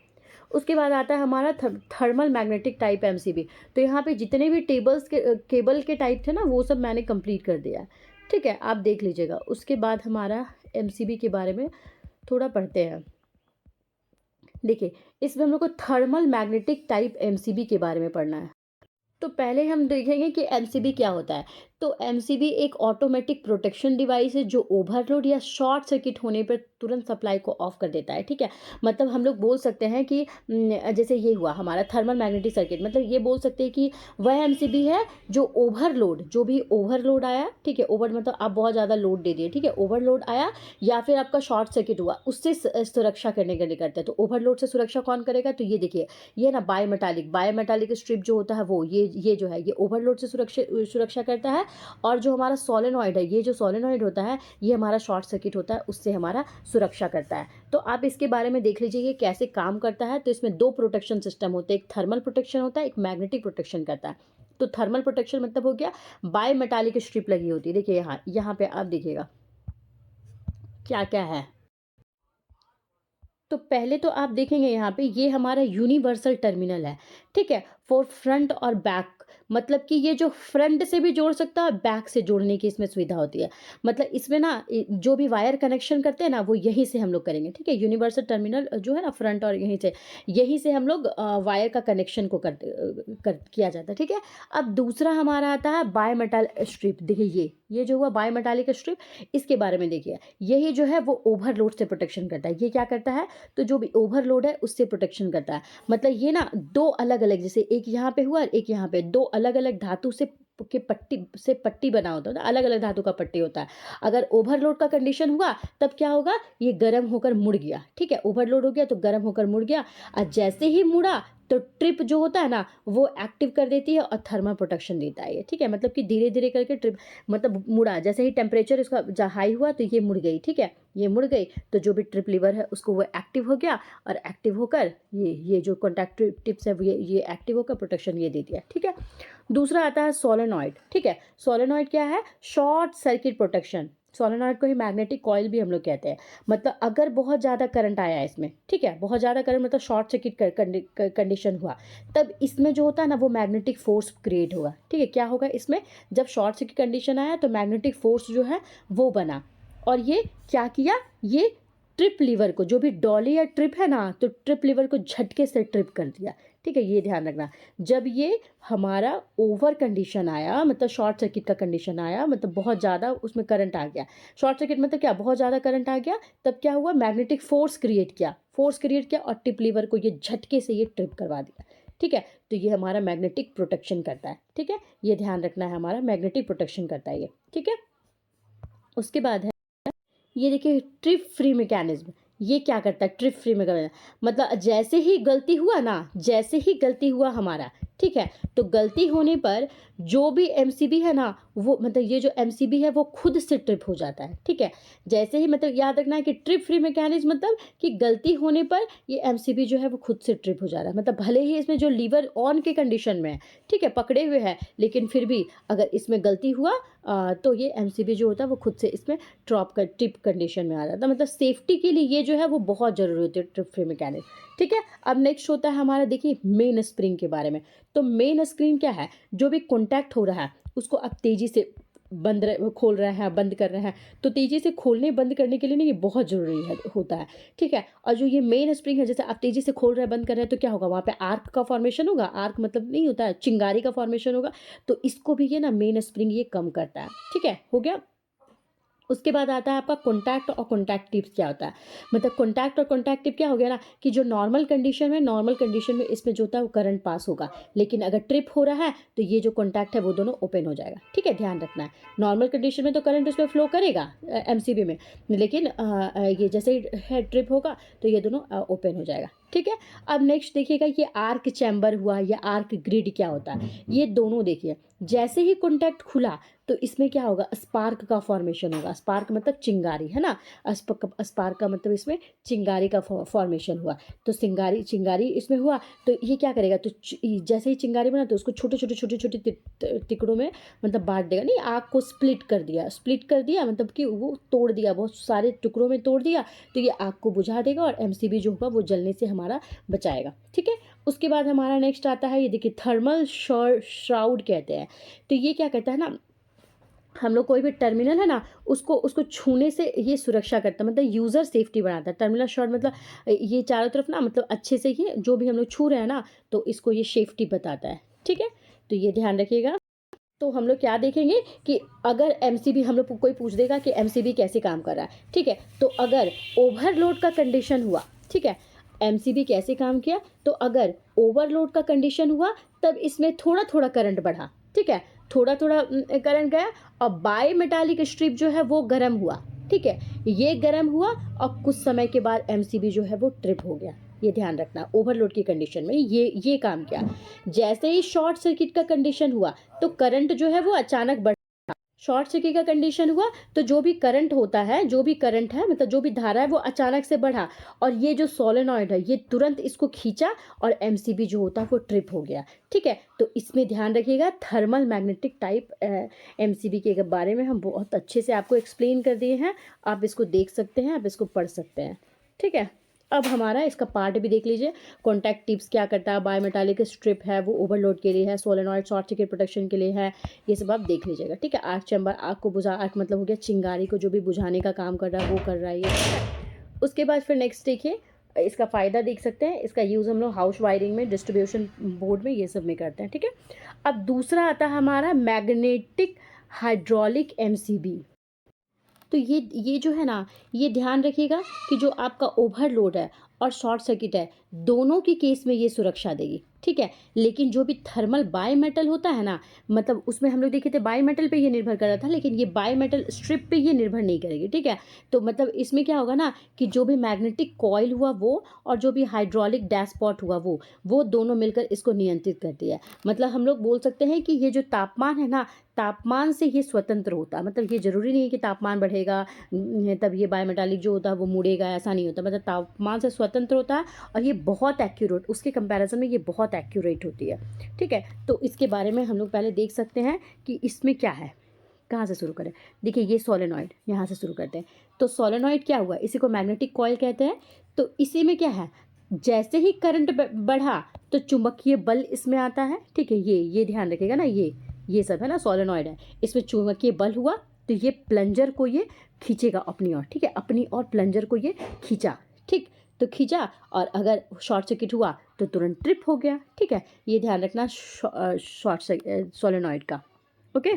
उसके बाद आता है हमारा थर्मल मैग्नेटिक टाइप एमसीबी। तो यहाँ पे जितने भी केबल के टाइप थे ना, वो सब मैंने कंप्लीट कर दिया है। ठीक है, आप देख लीजिएगा। उसके बाद हमारा एमसीबी के बारे में थोड़ा पढ़ते हैं। देखिए, इसमें हम लोग को थर्मल मैग्नेटिक टाइप एमसीबी के बारे में पढ़ना है। तो पहले हम देखेंगे कि एमसीबी क्या होता है। तो एमसीबी एक ऑटोमेटिक प्रोटेक्शन डिवाइस है जो ओवरलोड या शॉर्ट सर्किट होने पर तुरंत सप्लाई को ऑफ कर देता है। ठीक है, मतलब हम लोग बोल सकते हैं कि जैसे ये हुआ हमारा थर्मल मैग्नेटिक सर्किट, मतलब ये बोल सकते हैं कि वह एमसीबी है जो ओवरलोड, जो भी ओवरलोड आया, ठीक है, ओवर मतलब आप बहुत ज़्यादा लोड दे दिए, ठीक है, ओवरलोड आया या फिर आपका शॉर्ट सर्किट हुआ, उससे सुरक्षा करने के लिए करते हैं। तो ओवरलोड से सुरक्षा कौन करेगा, तो ये देखिए, ये ना बायोमेटालिक स्ट्रिप जो होता है वो ये जो है, ये ओवरलोड से सुरक्षा करता है। और जो हमारा सोलेनॉइड है, ये जो सोलेनॉइड होता है, ये हमारा शॉर्ट सर्किट होता है, उससे हमारा सुरक्षा करता है। तो आप इसके बारे में देख लीजिए ये कैसे काम करता है। तो इसमें दो प्रोटेक्शन सिस्टम होते हैं, एक थर्मल प्रोटेक्शन होता है, एक मैग्नेटिक प्रोटेक्शन करता है। तो थर्मल प्रोटेक्शन मतलब हो गया, बायोमेटालिक स्ट्रिप लगी होती है। देखिए यहाँ पे आप देखिएगा क्या क्या है। तो पहले तो आप देखेंगे यहाँ पे, ये हमारा यूनिवर्सल टर्मिनल है। ठीक है, फॉर फ्रंट और बैक, मतलब कि ये जो फ्रंट से भी जोड़ सकता है, बैक से जोड़ने की इसमें सुविधा होती है। मतलब इसमें ना जो भी वायर कनेक्शन करते हैं ना, वो यहीं से हम लोग करेंगे। ठीक है, यूनिवर्सल टर्मिनल जो है ना, फ्रंट और यहीं से हम लोग वायर का कनेक्शन को किया जाता है। ठीक है, अब दूसरा हमारा आता है बायोमेटल स्ट्रिप। देखिए ये जो हुआ बायोमेटालिक स्ट्रिप, इसके बारे में देखिए, यही जो है वो ओवरलोड से प्रोटेक्शन करता है। ये क्या करता है, तो जो भी ओवरलोड है उससे प्रोटेक्शन करता है। मतलब ये ना दो अलग अलग, जैसे एक यहाँ पे हुआ और एक यहाँ पे, दो अलग अलग धातु से पट्टी बना होता है ना, अलग अलग धातु का पट्टी होता है। अगर ओवरलोड का कंडीशन हुआ तब क्या होगा, ये गर्म होकर मुड़ गया। ठीक है, ओवरलोड हो गया तो गर्म होकर मुड़ गया, और जैसे ही मुड़ा तो ट्रिप जो होता है ना, वो एक्टिव कर देती है और थर्मल प्रोटेक्शन देता है ये। ठीक है, मतलब कि धीरे धीरे करके ट्रिप, मतलब मुड़ा, जैसे ही टेम्परेचर इसका हाई हुआ तो ये मुड़ गई। ठीक है, ये मुड़ गई तो जो भी ट्रिप लीवर है उसको वो एक्टिव हो गया, और एक्टिव होकर ये जो कॉन्टैक्ट टिप्स है ये एक्टिव होकर प्रोटेक्शन ये दे दिया। ठीक है, दूसरा आता है सोलेनॉइड। ठीक है, सोलेनॉइड क्या है, शॉर्ट सर्किट प्रोटेक्शन। सोलेनॉइड को ही मैग्नेटिक कॉइल भी हम लोग कहते हैं। मतलब अगर बहुत ज़्यादा करंट आया है इसमें, ठीक है, बहुत ज़्यादा करंट मतलब शॉर्ट सर्किट कंडीशन हुआ, तब इसमें जो होता है ना वो मैग्नेटिक फोर्स क्रिएट होगा। ठीक है, क्या होगा इसमें, जब शॉर्ट सर्किट कंडीशन आया तो मैग्नेटिक फोर्स जो है वो बना, और ये क्या किया, ये ट्रिप लीवर को, जो भी डॉली या ट्रिप है ना, तो ट्रिप लीवर को झटके से ट्रिप कर दिया। ठीक है, ये ध्यान रखना, जब ये हमारा ओवर कंडीशन आया, मतलब शॉर्ट सर्किट का कंडीशन आया, मतलब बहुत ज़्यादा उसमें करंट आ गया, शॉर्ट सर्किट मतलब क्या, बहुत ज़्यादा करंट आ गया, तब क्या हुआ, मैग्नेटिक फोर्स क्रिएट किया और ट्रिप लीवर को ये झटके से ये ट्रिप करवा दिया। ठीक है, तो ये हमारा मैग्नेटिक प्रोटेक्शन करता है। ठीक है, ये ध्यान रखना है, हमारा मैग्नेटिक प्रोटेक्शन करता है ये। ठीक है, उसके बाद है ये देखिए ट्रिप फ्री मैकेनिज्म। ये क्या करता है, ट्रिप फ्री में करता है। मतलब जैसे ही गलती हुआ हमारा, ठीक है, तो गलती होने पर जो भी एमसीबी है ना, वो मतलब ये जो एमसीबी है वो खुद से ट्रिप हो जाता है, ठीक है। जैसे ही मतलब याद रखना है कि ट्रिप फ्री मैकेनिज्म मतलब कि गलती होने पर ये एमसीबी जो है वो खुद से ट्रिप हो जा रहा है। मतलब भले ही इसमें जो लीवर ऑन के कंडीशन में है, ठीक है, पकड़े हुए है, लेकिन फिर भी अगर इसमें गलती हुआ तो ये एमसीबी जो होता है वो खुद से इसमें ट्रिप कंडीशन में आ जाता है। मतलब सेफ्टी के लिए ये जो है वो बहुत ज़रूरी होती है, ट्रिप फ्री मैकेनिज्म, ठीक है। अब नेक्स्ट होता है हमारा, देखिए, मेन स्प्रिंग के बारे में। तो मेन स्प्रिंग क्या है, जो भी कॉन्टैक्ट हो रहा है उसको आप तेज़ी से खोल रहे हैं, बंद कर रहे हैं, तो तेज़ी से खोलने बंद करने के लिए ना ये बहुत ज़रूरी है, होता है, ठीक है। और जो ये मेन स्प्रिंग है, जैसे आप तेज़ी से खोल रहे हैं, बंद कर रहे हैं, तो क्या होगा, वहाँ पे आर्क का फॉर्मेशन होगा। आर्क मतलब नहीं होता है, चिंगारी का फॉर्मेशन होगा। तो इसको भी ये ना मेन स्प्रिंग ये कम करता है, ठीक है, हो गया। उसके बाद आता है आपका कॉन्टैक्ट और कॉन्टैक्ट टिप्स क्या होता है। मतलब कॉन्टैक्ट और कॉन्टैक्ट टिप क्या हो गया ना, कि जो नॉर्मल कंडीशन में इसमें जो होता है वो करंट पास होगा, लेकिन अगर ट्रिप हो रहा है तो ये जो कॉन्टैक्ट है वो दोनों ओपन हो जाएगा, ठीक है, ध्यान रखना है। नॉर्मल कंडीशन में तो करंट उसमें फ्लो करेगा एमसीबी में, लेकिन ये जैसे ही है ट्रिप होगा तो ये दोनों ओपन हो जाएगा, ठीक है। अब नेक्स्ट देखिएगा, ये आर्क चैम्बर हुआ या आर्क ग्रिड क्या होता है। ये दोनों देखिए, जैसे ही कॉन्टैक्ट खुला तो इसमें क्या होगा, स्पार्क का फॉर्मेशन होगा। स्पार्क मतलब चिंगारी, है ना। स्पार्क का मतलब इसमें चिंगारी का फॉर्मेशन हुआ। तो चिंगारी इसमें हुआ, तो ये क्या करेगा, तो जैसे ही चिंगारी बना तो उसको छोटे छोटे छोटे छोटे टुकड़ों में मतलब बांट देगा, नहीं, आग को स्प्लिट कर दिया मतलब कि वो तोड़ दिया, बहुत सारे टुकड़ों में तोड़ दिया, तो ये आग को बुझा देगा और एमसीबी जो होगा वो जलने से हमारा बचाएगा, ठीक है। उसके बाद हमारा नेक्स्ट आता है, ये देखिए, थर्मल श्राउड कहते हैं। तो ये क्या कहता है ना, हम लोग कोई भी टर्मिनल है ना, उसको उसको छूने से ये सुरक्षा करता है, मतलब यूज़र सेफ्टी बढ़ाता है। टर्मिनल शॉट मतलब ये चारों तरफ ना, मतलब अच्छे से ये जो भी हम लोग छू रहे हैं ना, तो इसको ये सेफ्टी बताता है, ठीक है। तो ये ध्यान रखिएगा। तो हम लोग क्या देखेंगे कि अगर एमसीबी, हम लोग कोई पूछ देगा कि एमसीबी कैसे काम कर रहा है, ठीक है, तो अगर ओवरलोड का कंडीशन हुआ, ठीक है, एमसीबी कैसे काम किया, तो अगर ओवरलोड का कंडीशन हुआ तब इसमें थोड़ा थोड़ा करंट बढ़ा, ठीक है, थोड़ा थोड़ा करंट गया, और बाय मेटालिक स्ट्रिप जो है वो गर्म हुआ, ठीक है, ये गर्म हुआ और कुछ समय के बाद एमसीबी जो है वो ट्रिप हो गया। ये ध्यान रखना, ओवरलोड की कंडीशन में ये काम किया। जैसे ही शॉर्ट सर्किट का कंडीशन हुआ तो करंट जो है वो अचानक बढ़, शॉर्ट सर्किट का कंडीशन हुआ तो जो भी करंट होता है, जो भी करंट है, मतलब जो भी धारा है वो अचानक से बढ़ा, और ये जो सोलेनॉइड है ये तुरंत इसको खींचा और एमसीबी जो होता है वो ट्रिप हो गया, ठीक है। तो इसमें ध्यान रखिएगा, थर्मल मैग्नेटिक टाइप एमसीबी के बारे में हम बहुत अच्छे से आपको एक्सप्लेन कर दिए हैं। आप इसको देख सकते हैं, आप इसको पढ़ सकते हैं, ठीक है। अब हमारा इसका पार्ट भी देख लीजिए, कॉन्टैक्ट टिप्स क्या करता है, बायोमेटालिक स्ट्रिप है वो ओवरलोड के लिए है, सोलेनॉइड शॉर्ट सर्किट प्रोटेक्शन के लिए है, ये सब आप देख लीजिएगा, ठीक है। आर्क चैम्बर, आग को बुझा, आर्क मतलब हो गया चिंगारी को जो भी बुझाने का काम कर रहा है वो कर रहा है ये, ठीक है। उसके बाद फिर नेक्स्ट देखिए, इसका फ़ायदा देख सकते हैं, इसका यूज़ हम लोग हाउस वायरिंग में, डिस्ट्रीब्यूशन बोर्ड में, ये सब में करते हैं, ठीक है। अब दूसरा आता है हमारा मैग्नेटिक हाइड्रोलिक एमसीबी। तो ये जो है ना, ये ध्यान रखिएगा कि जो आपका ओवरलोड है और शॉर्ट सर्किट है, दोनों के केस में ये सुरक्षा देगी, ठीक है। लेकिन जो भी थर्मल बाई मेटल होता है ना, मतलब उसमें हम लोग देखे थे बाई मेटल पे ये निर्भर कर रहा था, लेकिन ये बाई मेटल स्ट्रिप पे ये निर्भर नहीं करेगी, ठीक है। तो मतलब इसमें क्या होगा ना, कि जो भी मैग्नेटिक कॉइल हुआ वो, और जो भी हाइड्रोलिक डैशपॉट हुआ वो दोनों मिलकर इसको नियंत्रित करती है। मतलब हम लोग बोल सकते हैं कि ये जो तापमान है ना, तापमान से ये स्वतंत्र होता है। मतलब ये ज़रूरी नहीं है कि तापमान बढ़ेगा तब ये बायोमेटालिक जो होता है वो मुड़ेगा, ऐसा नहीं होता। मतलब तापमान से स्वतंत्र होता है, और ये बहुत एक्यूरेट, उसके कंपैरिजन में ये बहुत एक्यूरेट होती है, ठीक है। तो इसके बारे में हम लोग पहले देख सकते हैं कि इसमें क्या है। कहाँ से शुरू करें, देखिए, ये सोलेनॉइड, यहाँ से शुरू करते हैं। तो सोलेनॉइड क्या हुआ, इसी को मैग्नेटिक कॉइल कहते हैं। तो इसी में क्या है, जैसे ही करंट बढ़ा तो चुंबकीय बल इसमें आता है, ठीक है। ये ध्यान रखिएगा ना, ये सब है ना, सोलेनॉइड है, इसमें चुंबकीय बल हुआ तो ये प्लंजर को ये खींचेगा अपनी ओर, ठीक है, अपनी ओर प्लंजर को ये खींचा, ठीक। तो खींचा, और अगर शॉर्ट सर्किट हुआ तो तुरंत ट्रिप हो गया, ठीक है। ये ध्यान रखना शॉर्ट सोलेनॉइड का, ओके।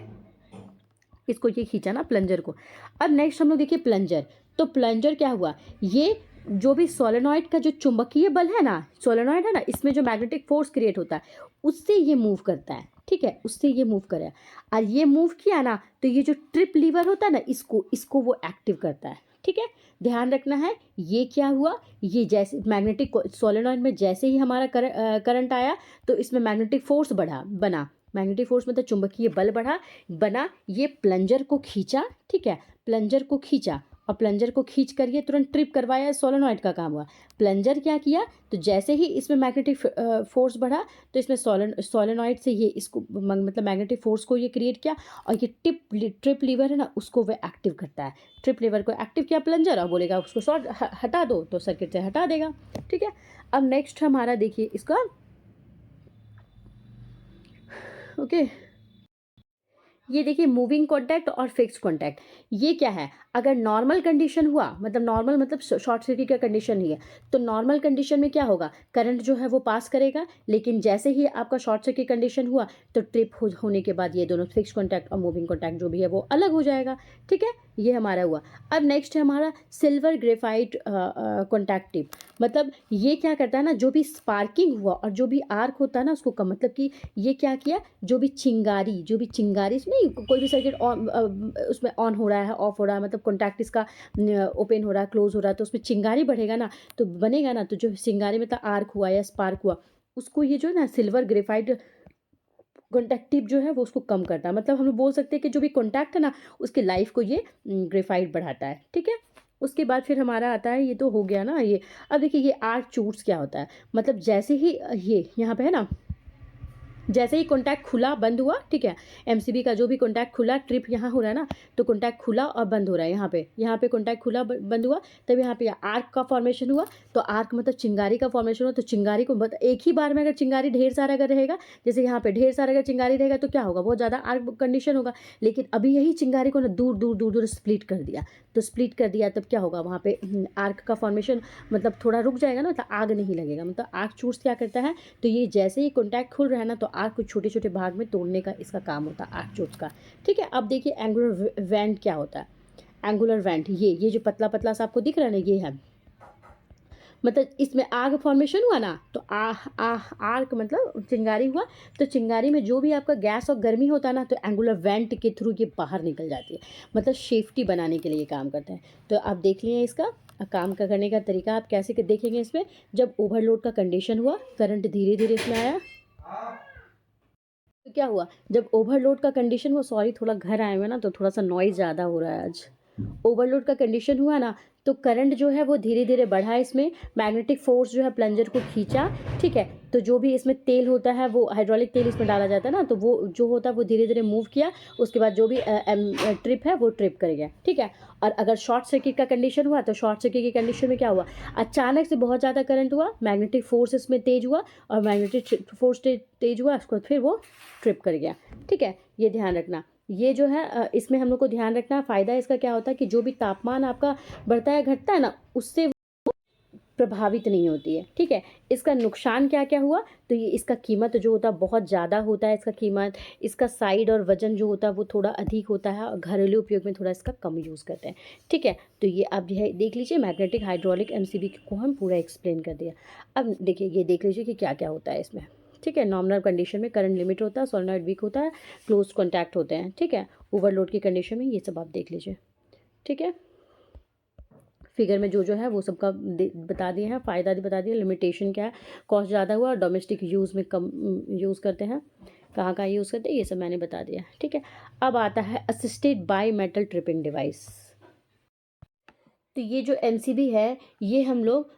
इसको ये खींचा ना प्लंजर को। अब नेक्स्ट हम लोग देखिए प्लंजर। तो प्लंजर क्या हुआ, ये जो भी सोलेनॉइड का जो चुंबकीय बल है ना, सोलेनॉइड है ना, इसमें जो मैग्नेटिक फोर्स क्रिएट होता है उससे ये मूव करता है, ठीक है, उससे ये मूव करे, और ये मूव किया ना तो ये जो ट्रिप लीवर होता है ना, इसको वो एक्टिव करता है, ठीक। ठीक है, ध्यान रखना है। ये क्या हुआ, ये जैसे मैग्नेटिक सोलेनॉइड में जैसे ही हमारा करंट आया तो इसमें मैग्नेटिक फोर्स बना। मैग्नेटिक फोर्स मतलब चुंबकीय बल बना, ये प्लंजर को खींचा, ठीक है, प्लंजर को खींचा और प्लंजर को खींच कर ये तुरंत ट्रिप करवाया, सोलेनॉइड का काम हुआ। प्लंजर क्या किया, तो जैसे ही इसमें मैग्नेटिक फोर्स बढ़ा तो इसमें सोलेनॉइड से ये इसको मतलब मैग्नेटिक फोर्स को ये क्रिएट किया और ये ट्रिप लीवर है ना, उसको वह एक्टिव करता है। ट्रिप लीवर को एक्टिव किया प्लंजर और बोलेगा उसको शॉर्ट हटा दो, तो सर्किट से हटा देगा, ठीक है। अब नेक्स्ट हमारा देखिए इसका, ओके, ये देखिए मूविंग कॉन्टैक्ट और फिक्स्ड कॉन्टैक्ट। ये क्या है, अगर नॉर्मल कंडीशन हुआ, मतलब नॉर्मल मतलब शॉर्ट सर्किट का कंडीशन ही है, तो नॉर्मल कंडीशन में क्या होगा, करंट जो है वो पास करेगा, लेकिन जैसे ही आपका शॉर्ट सर्किट कंडीशन हुआ तो ट्रिप होने के बाद ये दोनों फिक्स्ड कॉन्टैक्ट और मूविंग कॉन्टैक्ट जो भी है वो अलग हो जाएगा, ठीक है। ये हमारा हुआ। अब नेक्स्ट है हमारा सिल्वर ग्रेफाइट कॉन्टैक्ट टिप। मतलब ये क्या करता है ना, जो भी स्पार्किंग हुआ और जो भी आर्क होता है ना उसको कम, मतलब कि ये क्या किया, जो भी चिंगारी नहीं, कोई भी सर्किट ऑन उसमें ऑन हो रहा है, ऑफ हो रहा है, मतलब कॉन्टैक्ट इसका ओपन हो रहा है, क्लोज हो रहा है, तो उसमें चिंगारी बढ़ेगा ना, तो बनेगा ना, तो जो चिंगारी मतलब आर्क हुआ या स्पार्क हुआ, उसको ये जो है ना सिल्वर ग्रेफाइट कॉन्टैक्ट टिप जो है वो उसको कम करता है। मतलब हम लोग बोल सकते हैं कि जो भी कॉन्टैक्ट है ना उसकी लाइफ को ये ग्रेफाइट बढ़ाता है, ठीक है। उसके बाद फिर हमारा आता है, ये तो हो गया ना ये। अब देखिए ये आर्क चूट्स क्या होता है, मतलब जैसे ही ये यहाँ पे है ना, जैसे ही कॉन्टैक्ट खुला बंद हुआ, ठीक है, एमसीबी का जो भी कॉन्टैक्ट खुला, ट्रिप यहाँ हो रहा है ना, तो कॉन्टैक्ट खुला और बंद हो रहा है, यहाँ पे कॉन्टैक्ट खुला बंद हुआ, तब यहाँ पे आर्क का फॉर्मेशन हुआ। तो आर्क मतलब चिंगारी का फॉर्मेशन हुआ, तो चिंगारी को एक ही बार में अगर चिंगारी ढेर सारा अगर रहेगा, जैसे यहाँ पे ढेर सारा अगर चिंगारी रहेगा तो क्या होगा, बहुत ज़्यादा आर्क कंडीशन होगा। लेकिन अभी यही चिंगारी को ना दूर दूर दूर दूर स्प्लिट कर दिया, तो स्प्लिट कर दिया तब क्या होगा, वहाँ पे आर्क का फॉर्मेशन मतलब थोड़ा रुक जाएगा ना, मतलब आग नहीं लगेगा। मतलब आर्क चूट्स क्या करता है, तो ये जैसे ही कॉन्टैक्ट खुल रहा है ना, तो आर्क को छोटे छोटे भाग में तोड़ने का इसका काम होता है आर्क चूट्स का, ठीक है। अब देखिए एंगुलर वेंट क्या होता है। एंगुलर वेंट ये जो पतला पतला सा आपको दिख रहा है ना, ये है, मतलब इसमें आग फॉर्मेशन हुआ ना, तो आर्क मतलब चिंगारी हुआ, तो चिंगारी में जो भी आपका गैस और गर्मी होता है ना, तो एंगुलर वेंट के थ्रू ये बाहर निकल जाती है, मतलब सेफ्टी बनाने के लिए काम करता है। तो आप देख लिए इसका काम का करने का तरीका आप कैसे देखेंगे इसमें, जब ओवरलोड का कंडीशन हुआ, करंट धीरे धीरे इसमें आया, तो क्या हुआ, जब ओवरलोड का कंडीशन हुआ, सॉरी थोड़ा घर आए हुए ना तो थोड़ा सा नॉइज़ ज़्यादा हो रहा है आज। ओवरलोड का कंडीशन हुआ ना, तो करंट जो है वो धीरे धीरे बढ़ा, इसमें मैग्नेटिक फोर्स जो है प्लंजर को खींचा, ठीक है। तो जो भी इसमें तेल होता है वो हाइड्रोलिक तेल इसमें डाला जाता है ना, तो वो जो होता है वो धीरे धीरे मूव किया, उसके बाद जो भी ट्रिप है वो ट्रिप कर गया, ठीक है। और अगर शॉर्ट सर्किट का कंडीशन हुआ, तो शॉर्ट सर्किट की कंडीशन में क्या हुआ, अचानक से बहुत ज़्यादा करंट हुआ, मैग्नेटिक फोर्स इसमें तेज हुआ, और मैग्नेटिक फोर्स तेज हुआ, उसको फिर वो ट्रिप कर गया, ठीक है। ये ध्यान रखना। ये जो है इसमें हम लोग को ध्यान रखना, फ़ायदा इसका क्या होता है कि जो भी तापमान आपका बढ़ता है घटता है ना, उससे प्रभावित नहीं होती है, ठीक है। इसका नुकसान क्या क्या हुआ, तो ये इसका कीमत जो होता है बहुत ज़्यादा होता है, इसका कीमत, इसका साइड और वजन जो होता है वो थोड़ा अधिक होता है, और घरेलू उपयोग में थोड़ा इसका कम यूज़ करते हैं, ठीक है। तो ये आप देख लीजिए, मैग्नेटिक हाइड्रोलिक एमसीबी को हम पूरा एक्सप्लेन कर दिया। अब देखिए ये देख लीजिए कि क्या क्या होता है इसमें, ठीक है। नॉर्मल कंडीशन में करंट लिमिट होता है, सोलेनॉइड वीक होता है, क्लोज कॉन्टैक्ट होते हैं, ठीक है। ओवरलोड की कंडीशन में ये सब आप देख लीजिए, ठीक है। फिगर में जो जो है वो सबका बता दिए हैं, फ़ायदा भी बता दिया, लिमिटेशन क्या है, कॉस्ट ज़्यादा हुआ और डोमेस्टिक यूज़ में कम यूज़ करते हैं, कहाँ कहाँ यूज़ करते हैं, ये सब मैंने बता दिया, ठीक है। अब आता है assisted by metal tripping device. तो ये जो एमसीबी है, ये हम लोग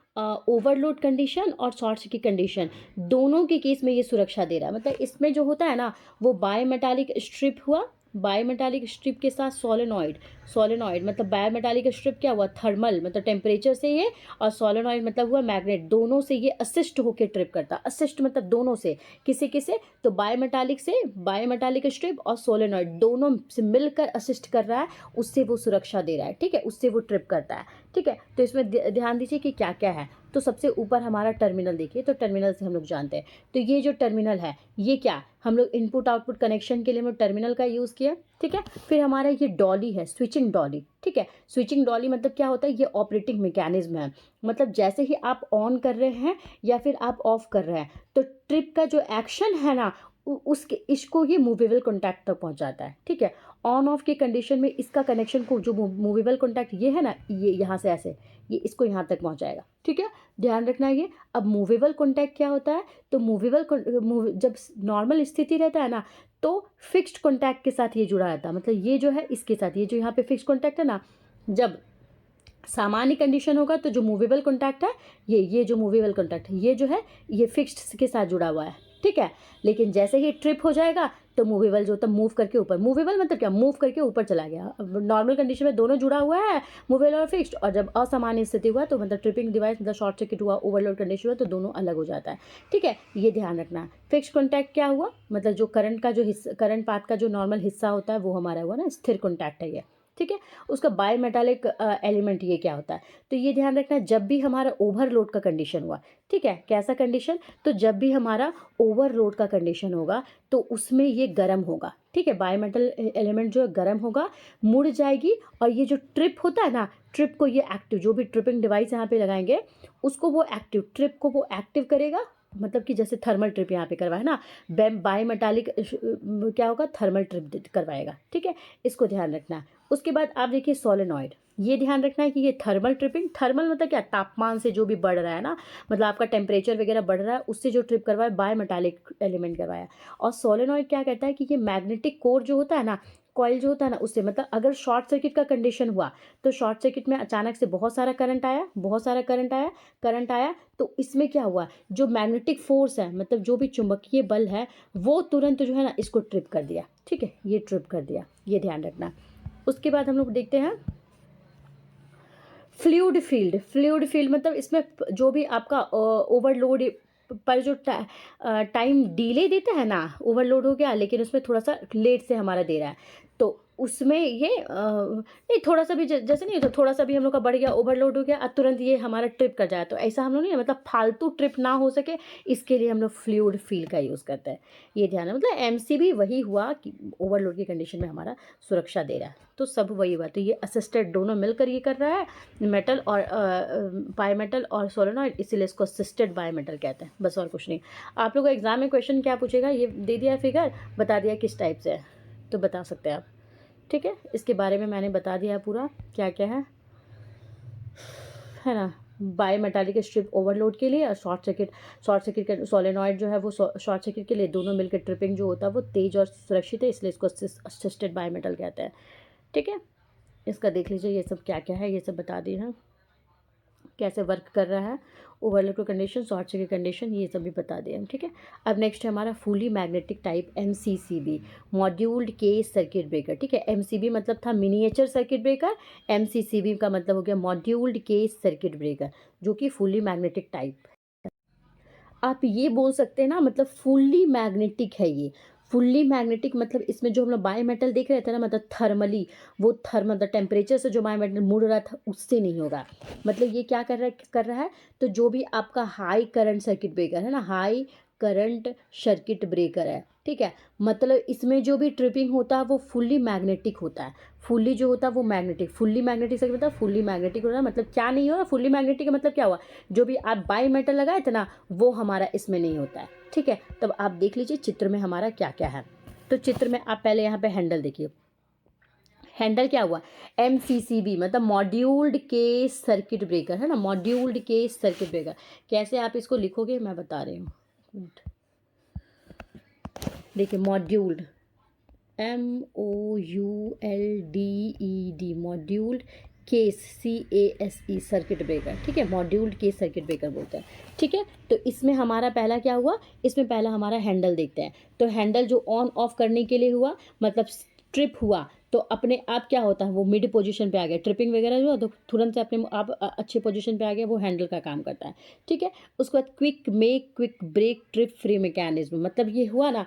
ओवरलोड कंडीशन और शॉर्ट सर्किट कंडीशन दोनों के केस में ये सुरक्षा दे रहा है। मतलब इसमें जो होता है ना, वो बायोमेटालिक स्ट्रिप हुआ, बायोमेटालिक स्ट्रिप के साथ सोलेनॉइड, सोलेनॉइड मतलब बायोमेटालिक स्ट्रिप क्या हुआ, थर्मल मतलब टेम्परेचर से ये, और सोलेनॉइड मतलब हुआ मैग्नेट, दोनों से ये असिस्ट होकर ट्रिप करता है। असिस्ट मतलब दोनों से, किसे किसे, तो बायोमेटालिक से, बायोमेटालिक स्ट्रिप और सोलेनॉइड दोनों से मिलकर असिस्ट कर रहा है, उससे वो सुरक्षा दे रहा है, ठीक है, उससे वो ट्रिप करता है, ठीक है। तो इसमें ध्यान दीजिए कि क्या क्या है। तो सबसे ऊपर हमारा टर्मिनल देखिए, तो टर्मिनल से हम लोग जानते हैं, तो ये जो टर्मिनल है ये क्या, हम लोग इनपुट आउटपुट कनेक्शन के लिए हम टर्मिनल का यूज़ किया, ठीक है। फिर हमारा ये डॉली है, स्विचिंग डॉली, ठीक है। स्विचिंग डॉली मतलब क्या होता है, ये ऑपरेटिंग मैकेनिज्म है, मतलब जैसे ही आप ऑन कर रहे हैं या फिर आप ऑफ कर रहे हैं, तो ट्रिप का जो एक्शन है ना, उसके इसको ये मूवेबल कॉन्टैक्ट तक पहुंचाता है, ठीक है। ऑन ऑफ के कंडीशन में इसका कनेक्शन को जो मूवेबल कॉन्टैक्ट ये है ना, ये यहाँ से ऐसे ये इसको यहाँ तक पहुँचाएगा, ठीक है, ध्यान रखना ये। अब मूवेबल कॉन्टैक्ट क्या होता है, तो जब नॉर्मल स्थिति रहता है ना तो फिक्स्ड कॉन्टैक्ट के साथ ये जुड़ा रहता है, मतलब ये जो है इसके साथ, ये जो यहाँ पे फिक्स्ड कॉन्टैक्ट है ना, जब सामान्य कंडीशन होगा तो जो मूवेबल कॉन्टैक्ट है ये जो मूवेबल कॉन्टैक्ट है ये जो है ये फिक्स्ड के साथ जुड़ा हुआ है, ठीक है। लेकिन जैसे ही ट्रिप हो जाएगा तो मूवेबल जो होता है मूव करके ऊपर, मूवेबल मतलब क्या, मूव करके ऊपर चला गया। नॉर्मल कंडीशन में दोनों जुड़ा हुआ है, मूवेबल और फिक्स्ड, और जब असामान्य स्थिति हुआ तो मतलब ट्रिपिंग डिवाइस मतलब शॉर्ट सर्किट हुआ, ओवरलोड कंडीशन हुआ तो दोनों अलग हो जाता है, ठीक है, ये ध्यान रखना। फिक्स्ड कॉन्टैक्ट क्या हुआ, मतलब जो करंट का जो हिस्सा, करंट पाथ का जो नॉर्मल हिस्सा होता है वो हमारा हुआ ना स्थिर कॉन्टैक्ट है ये, ठीक है। उसका बाय मेटालिक एलिमेंट ये क्या होता है, तो ये ध्यान रखना जब भी हमारा ओवरलोड का कंडीशन हुआ, ठीक है, कैसा कंडीशन, तो जब भी हमारा ओवरलोड का कंडीशन होगा तो उसमें ये गर्म होगा, ठीक है, बाय मेटल एलिमेंट जो है गर्म होगा, मुड़ जाएगी, और ये जो ट्रिप होता है ना, ट्रिप को ये एक्टिव, जो भी ट्रिपिंग डिवाइस यहाँ पे लगाएंगे उसको वो एक्टिव, ट्रिप को वो एक्टिव करेगा, मतलब कि जैसे थर्मल ट्रिप यहाँ पे करवाए ना, बाय मेटालिक क्या होगा, थर्मल ट्रिप करवाएगा, ठीक है, इसको ध्यान रखना। उसके बाद आप देखिए सोलेनॉइड, ये ध्यान रखना है कि ये थर्मल ट्रिपिंग, थर्मल मतलब क्या, तापमान से जो भी बढ़ रहा है ना, मतलब आपका टेम्परेचर वगैरह बढ़ रहा है उससे जो ट्रिप करवाया बाय मेटालिक एलिमेंट करवाया। और सोलेनॉइड क्या कहता है कि ये मैग्नेटिक कोर जो होता है ना, कॉइल जो होता है ना, उससे मतलब अगर शॉर्ट सर्किट का कंडीशन हुआ तो शॉर्ट सर्किट में अचानक से बहुत सारा करंट आया तो इसमें क्या हुआ, जो मैग्नेटिक फोर्स है, मतलब जो भी चुंबकीय बल है वो तुरंत जो है ना इसको ट्रिप कर दिया, ठीक है, ये ट्रिप कर दिया, ये ध्यान रखना। उसके बाद हम लोग देखते हैं फ्लूइड फील्ड मतलब इसमें जो भी आपका ओवरलोड पर जो टाइम डिले देता है ना, ओवरलोड हो गया लेकिन उसमें थोड़ा सा लेट से हमारा दे रहा है, तो उसमें ये नहीं थोड़ा सा भी जैसे नहीं, तो थोड़ा सा भी हम लोग का बढ़ गया, ओवरलोड हो गया और तुरंत ये हमारा ट्रिप कर जाए, तो ऐसा हम लोग नहीं, मतलब फालतू ट्रिप ना हो सके इसके लिए हम लोग फ्लूइड फील्ड का यूज़ करते हैं, ये ध्यान है। मतलब एमसीबी वही हुआ कि ओवरलोड की कंडीशन में हमारा सुरक्षा दे रहा है, तो सब वही हुआ, तो ये असिस्टेड दोनों मिलकर ये कर रहा है, मेटल और बाय मेटल और सोलेनॉइड, इसीलिए इसको असिस्टेड बाय मेटल कहते हैं, बस और कुछ नहीं। आप लोग को एग्जाम में क्वेश्चन क्या पूछेगा, ये दे दिया फिगर, बता दिया किस टाइप से है, तो बता सकते हैं आप, ठीक है। इसके बारे में मैंने बता दिया पूरा क्या क्या है ना, बाय मेटालिक स्ट्रिप ओवरलोड के लिए और शॉर्ट सर्किट का सोलेनॉइड जो है वो शॉर्ट सर्किट के लिए, दोनों मिलकर ट्रिपिंग जो होता है वो तेज और सुरक्षित है, इसलिए इसको असिस्टेड बाय मेटल कहते हैं, ठीक है। इसका देख लीजिए ये सब क्या क्या है, ये सब बता दी है, कैसे वर्क कर रहा है, overload condition, short circuit condition, ये सब भी बता दिए हम, ठीक है। अब नेक्स्ट है हमारा fully magnetic type MCCB, moulded case circuit breaker, ठीक है। MCB मतलब था मिनिएचर सर्किट ब्रेकर, MCCB का मतलब हो गया मॉड्यूल्ड केस सर्किट ब्रेकर, जो कि फुली मैग्नेटिक टाइप। आप ये बोल सकते हैं ना, मतलब फुल्ली मैग्नेटिक है ये, फुल्ली मैग्नेटिक मतलब इसमें जो हम लोग बाय मेटल देख रहे थे ना, मतलब थर्मली वो मतलब टेम्परेचर से जो बाय मेटल मुड़ रहा था उससे नहीं होगा, मतलब ये क्या कर रहा है, तो जो भी आपका हाई करंट सर्किट ब्रेकर है ना, हाई करंट सर्किट ब्रेकर है, ठीक है, मतलब इसमें जो भी ट्रिपिंग होता है वो फुल्ली मैग्नेटिक होता है, फुल्ली जो होता है वो मैग्नेटिक, फुल्ली मैग्नेटिक सर्किट मतलब फुल्ली मैग्नेटिक हो रहा है, मतलब क्या नहीं हो रहा, फुल्ली मैग्नेटिक का मतलब क्या हुआ, जो भी आप बाय मेटल लगाए थे ना वो हमारा इसमें नहीं होता है, ठीक है। तब आप देख लीजिए चित्र में हमारा क्या क्या है, तो चित्र में आप पहले यहाँ पे हैंडल देखिए, हैंडल क्या हुआ, MCCB मतलब मॉड्यूल्ड केस सर्किट ब्रेकर है ना, मॉड्यूल्ड केस सर्किट ब्रेकर, कैसे आप इसको लिखोगे मैं बता रही हूँ, देखिए moulded MOULDED moulded case CASE circuit breaker, ठीक है, मॉड्यूल्ड केस सर्किट ब्रेकर बोलते हैं, ठीक है। तो इसमें हमारा पहला क्या हुआ, इसमें पहला हमारा हैंडल देखते हैं, तो हैंडल जो ऑन ऑफ करने के लिए हुआ, मतलब ट्रिप हुआ तो अपने आप क्या होता है वो मिड पोजीशन पे आ गया, ट्रिपिंग वगैरह जो है तो तुरंत से अपने आप अच्छे पोजीशन पे आ गया, वो हैंडल का काम करता है, ठीक है। उसके बाद quick break trip free mechanism, मतलब ये हुआ ना,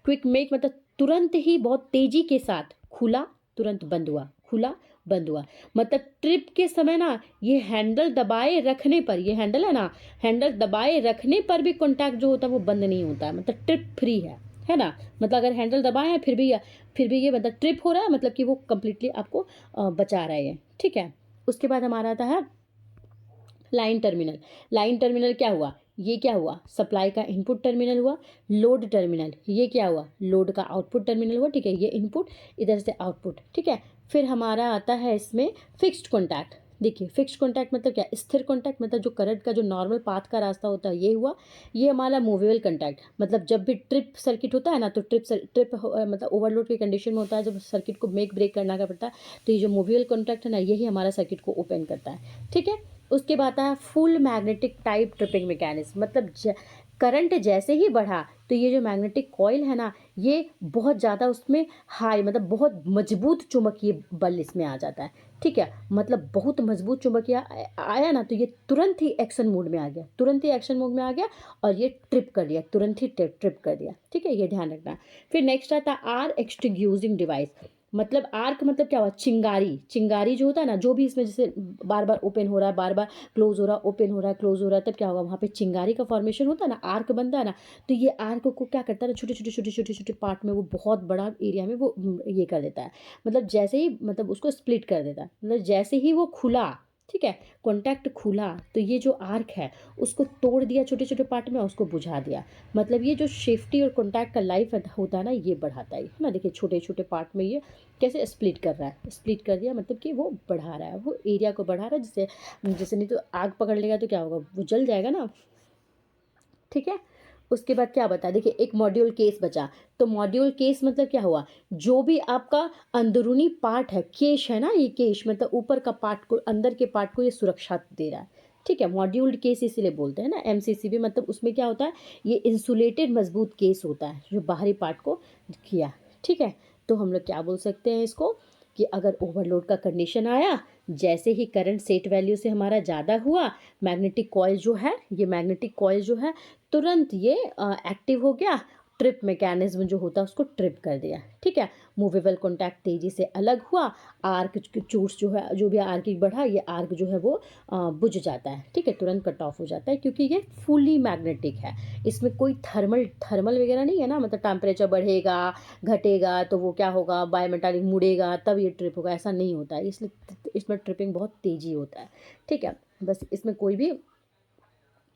क्विक मेक मतलब तुरंत ही बहुत तेजी के साथ खुला तुरंत बंद हुआ, खुला बंद हुआ, मतलब ट्रिप के समय ना ये हैंडल दबाए रखने पर, ये हैंडल है ना, हैंडल दबाए रखने पर भी कॉन्टैक्ट जो होता है वो बंद नहीं होता है, मतलब ट्रिप फ्री है ना, मतलब अगर हैंडल दबाए हैं फिर भी ये मतलब ट्रिप हो रहा है, मतलब कि वो कंप्लीटली आपको बचा रहा है, ठीक है। उसके बाद हमारा आता है लाइन टर्मिनल क्या हुआ, ये क्या हुआ, सप्लाई का इनपुट टर्मिनल हुआ। लोड टर्मिनल, ये क्या हुआ, लोड का आउटपुट टर्मिनल हुआ। ठीक है, ये इनपुट, इधर से आउटपुट। ठीक है, फिर हमारा आता है इसमें फिक्स्ड कॉन्टैक्ट। देखिए फिक्स्ड कॉन्टैक्ट मतलब क्या, स्थिर कॉन्टैक्ट मतलब जो करंट का जो नॉर्मल पाथ का रास्ता होता है ये हुआ। ये हमारा मूवेबल कॉन्टैक्ट, मतलब जब भी ट्रिप सर्किट होता है ना, तो ट्रिप मतलब ओवरलोड की कंडीशन में होता है, जब सर्किट को मेक ब्रेक करना का पड़ता है, तो ये जो मूवेबल कॉन्टैक्ट है ना, यही हमारा सर्किट को ओपन करता है। ठीक है, उसके बाद आता है full magnetic type tripping mechanism. मतलब करंट जैसे ही बढ़ा तो ये जो मैग्नेटिक कॉइल है ना, ये बहुत ज़्यादा उसमें हाई, मतलब बहुत मजबूत चुंबकीय बल इसमें आ जाता है। ठीक है, मतलब बहुत मजबूत चुंबकीय आया ना, तो ये तुरंत ही एक्शन मोड में आ गया, तुरंत ही एक्शन मोड में आ गया और ये ट्रिप कर दिया, तुरंत ही ट्रिप कर दिया। ठीक है, ये ध्यान रखना। फिर नेक्स्ट आता है आर एक्सटिंग्यूशिंग डिवाइस। मतलब आर्क मतलब क्या हुआ, चिंगारी। चिंगारी जो होता है ना, जो भी इसमें जैसे बार बार ओपन हो रहा है, बार बार क्लोज हो रहा है, ओपन हो रहा है, क्लोज हो रहा है, तब क्या होगा, वहाँ पे चिंगारी का फॉर्मेशन होता है ना, आर्क बनता है ना। तो ये आर्क को क्या करता है ना, छोटे छोटे छोटे छोटे छोटे पार्ट में वो बहुत बड़ा एरिया में वो ये कर देता है। मतलब जैसे ही, मतलब उसको स्प्लिट कर देता है, मतलब जैसे ही वो खुला, ठीक है, कॉन्टैक्ट खुला, तो ये जो आर्क है उसको तोड़ दिया छोटे छोटे पार्ट में, उसको बुझा दिया। मतलब ये जो सेफ्टी और कॉन्टैक्ट का लाइफ होता है ना, ये बढ़ाता है ना। देखिए छोटे छोटे पार्ट में ये कैसे स्प्लिट कर रहा है, स्प्लिट कर दिया, मतलब कि वो बढ़ा रहा है, वो एरिया को बढ़ा रहा है, जिससे जैसे नहीं तो आग पकड़ लेगा तो क्या होगा, वो जल जाएगा ना। ठीक है, उसके बाद क्या बता, देखिए एक मॉड्यूल केस बचा। तो मॉड्यूल केस मतलब क्या हुआ, जो भी आपका अंदरूनी पार्ट है, केश है ना, ये केश मतलब ऊपर का पार्ट को, अंदर के पार्ट को ये सुरक्षा दे रहा है। ठीक है, मॉड्यूल्ड केस इसीलिए बोलते हैं ना एमसीसीबी, मतलब उसमें क्या होता है, ये इंसुलेटेड मजबूत केस होता है जो बाहरी पार्ट को किया। ठीक है, तो हम लोग क्या बोल सकते हैं इसको, कि अगर ओवरलोड का कंडीशन आया, जैसे ही करंट सेट वैल्यू से हमारा ज़्यादा हुआ, मैग्नेटिक कॉइल जो है, ये मैग्नेटिक कॉइल जो है तुरंत ये एक्टिव हो गया, ट्रिप मैकेनिज्म जो होता है उसको ट्रिप कर दिया। ठीक है, मूवेबल कॉन्टैक्ट तेजी से अलग हुआ, आर्क चूस जो है, जो भी आर्क बढ़ा, ये आर्क जो है वो बुझ जाता है। ठीक है, तुरंत कट ऑफ हो जाता है, क्योंकि ये फुली मैग्नेटिक है, इसमें कोई थर्मल थर्मल वगैरह नहीं है ना, मतलब टेम्परेचर बढ़ेगा घटेगा तो वो क्या होगा, बायोमेटालिक मुड़ेगा तब ये ट्रिप होगा, ऐसा नहीं होता है। इसलिए इसमें ट्रिपिंग बहुत तेजी होता है। ठीक है, बस इसमें कोई भी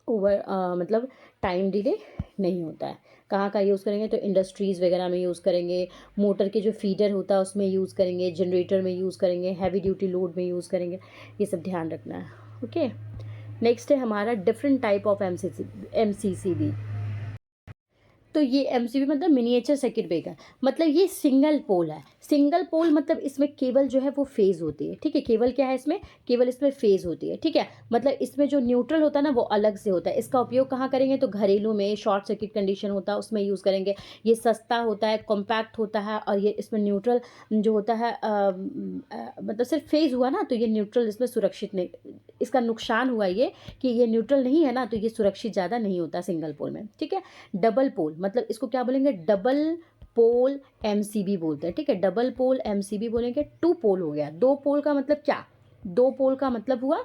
ओवर मतलब टाइम डिले नहीं होता है। कहाँ का यूज़ करेंगे, तो इंडस्ट्रीज़ वगैरह में यूज़ करेंगे, मोटर के जो फीडर होता है उसमें यूज़ करेंगे, जनरेटर में यूज़ करेंगे, हैवी ड्यूटी लोड में यूज़ करेंगे, ये सब ध्यान रखना है। ओके, नेक्स्ट है हमारा डिफरेंट टाइप ऑफ एमसीसीबी। तो ये एमसीबी मतलब मिनिएचर सर्किट ब्रेकर, मतलब ये सिंगल पोल है। सिंगल पोल मतलब इसमें केवल जो है वो फेज होती है। ठीक है, केवल क्या है इसमें, केवल इसमें फेज होती है। ठीक है, मतलब इसमें जो न्यूट्रल होता है ना वो अलग से होता है। इसका उपयोग कहाँ करेंगे, तो घरेलू में शॉर्ट सर्किट कंडीशन होता है उसमें यूज़ करेंगे। ये सस्ता होता है, कॉम्पैक्ट होता है, और ये इसमें न्यूट्रल जो होता है मतलब सिर्फ फेज हुआ ना, तो ये न्यूट्रल इसमें सुरक्षित नहीं, इसका नुकसान हुआ ये कि ये न्यूट्रल नहीं है ना, तो ये सुरक्षित ज़्यादा नहीं होता सिंगल पोल में। ठीक है, डबल पोल मतलब इसको क्या बोलेंगे, डबल पोल एमसीबी बोलते हैं। ठीक है, डबल पोल एमसीबी बोलेंगे। टू पोल हो गया, दो पोल का मतलब क्या, दो पोल का मतलब हुआ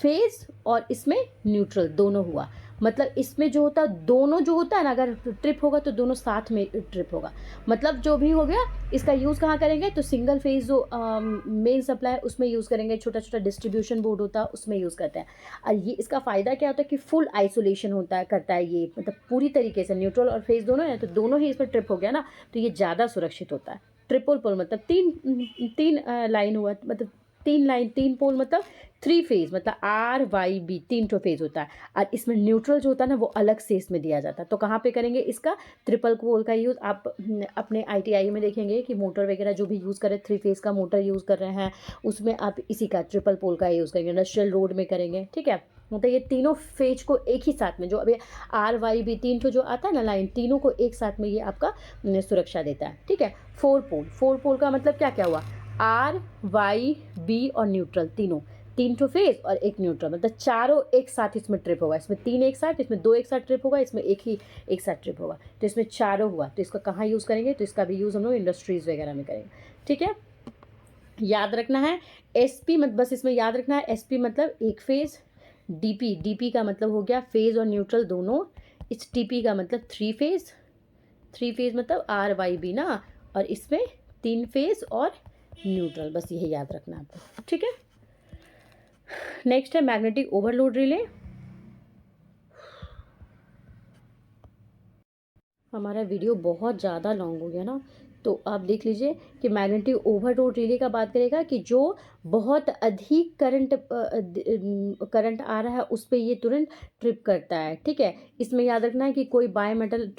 फेज और इसमें न्यूट्रल दोनों हुआ। मतलब इसमें जो होता है, दोनों जो होता है ना, अगर ट्रिप होगा तो दोनों साथ में ट्रिप होगा। मतलब जो भी हो गया, इसका यूज़ कहाँ करेंगे, तो सिंगल फेज जो मेन सप्लाई उसमें यूज़ करेंगे, छोटा छोटा डिस्ट्रीब्यूशन बोर्ड होता है उसमें यूज़ करते हैं। और ये इसका फ़ायदा क्या होता है कि फुल आइसोलेशन होता है, करता है ये, मतलब पूरी तरीके से न्यूट्रल और फेज दोनों है, तो दोनों ही इसमें ट्रिप हो गया ना, तो ये ज़्यादा सुरक्षित होता है। ट्रिपल पोल मतलब तीन लाइन हुआ, मतलब तीन लाइन, तीन पोल मतलब थ्री फेज, मतलब RYB, तीन ठो फेज होता है। और इसमें न्यूट्रल जो होता है ना वो अलग से इसमें दिया जाता है। तो कहाँ पे करेंगे इसका, ट्रिपल पोल का यूज़ आप अपने ITI में देखेंगे कि मोटर वगैरह जो भी यूज़ करें, थ्री फेज का मोटर यूज़ कर रहे हैं, उसमें आप इसी का ट्रिपल पोल का यूज़ करेंगे, इंडस्ट्रियल रोड में करेंगे। ठीक है, मतलब ये तीनों फेज को एक ही साथ में, जो अभी RYB तीन ठो जो आता है ना लाइन, तीनों को एक साथ में ये आपका सुरक्षा देता है। ठीक है, फोर पोल, फोर पोल का मतलब क्या क्या हुआ, RYB और न्यूट्रल, तीनों, तीन ठो फेज और एक न्यूट्रल, मतलब चारों एक साथ इसमें ट्रिप होगा। इसमें तीन एक साथ, इसमें दो एक साथ ट्रिप होगा, इसमें एक ही एक साथ ट्रिप होगा, तो इसमें चारों हुआ। तो इसका कहाँ यूज़ करेंगे, तो इसका भी यूज़ हम लोग इंडस्ट्रीज़ वगैरह में करेंगे। ठीक है, याद रखना है SP मत, बस इसमें याद रखना है SP मतलब एक फेज, DP का मतलब हो गया फेज और न्यूट्रल दोनों, इस TP का मतलब थ्री फेज, थ्री फेज मतलब RYB ना, और इसमें तीन फेज और न्यूट्रल, बस यही याद रखना आपको। ठीक है, नेक्स्ट है मैग्नेटिक ओवरलोड रिले। हमारा वीडियो बहुत ज़्यादा लॉन्ग हो गया ना, तो आप देख लीजिए कि मैग्नेटिक ओवरलोड रिले का बात करेगा कि जो बहुत अधिक करंट आ रहा है उस पे ये तुरंत ट्रिप करता है। ठीक है, इसमें याद रखना है कि कोई बाई मेटल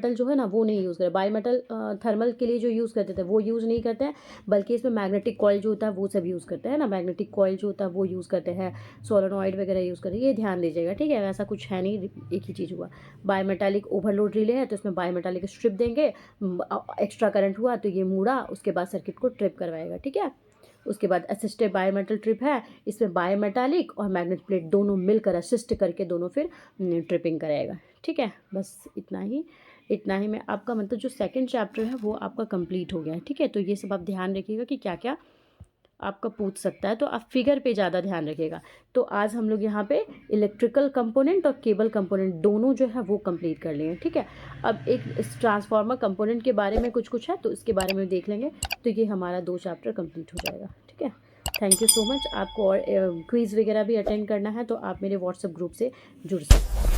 जो है ना वो नहीं यूज़ करे। बाई मेटल थर्मल के लिए जो यूज़ करते थे वो यूज़ नहीं करते हैं, बल्कि इसमें मैग्नेटिक कॉइल जो होता है वो सब यूज़ करते हैं ना, मैग्नेटिक कॉइल जो होता है वो यूज़ करते हैं, सोलेनॉइड वगैरह यूज़ करते हैं, ये ध्यान दीजिएगा। ठीक है, वैसा कुछ है नहीं, एक ही चीज़ हुआ। बायोमेटालिक ओवरलोड रिले है तो इसमें बायोमेटालिक स्ट्रिप देंगे, एक्स्ट्रा करंट हुआ तो ये मुड़ा, उसके बाद सर्किट को ट्रिप करवाएगा। ठीक है, उसके बाद असिस्टेड बायोमेटल ट्रिप है, इसमें बायोमेटालिक और मैग्नेट प्लेट दोनों मिलकर असिस्ट करके दोनों फिर ट्रिपिंग कराएगा। ठीक है, बस इतना ही मैं आपका मतलब जो सेकंड चैप्टर है वो आपका कंप्लीट हो गया है। ठीक है, तो ये सब आप ध्यान रखिएगा कि क्या क्या आपका पूछ सकता है, तो आप फिगर पे ज़्यादा ध्यान रखिएगा। तो आज हम लोग यहाँ पे इलेक्ट्रिकल कंपोनेंट और केबल कंपोनेंट दोनों जो है वो कंप्लीट कर लिए हैं। ठीक है, अब एक ट्रांसफार्मर कंपोनेंट के बारे में कुछ है तो इसके बारे में देख लेंगे, तो ये हमारा 2 चैप्टर कंप्लीट हो जाएगा। ठीक है, थैंक यू सो मच। आपको और क्विज़ वगैरह भी अटेंड करना है तो आप मेरे व्हाट्सएप ग्रुप से जुड़ सकते हैं।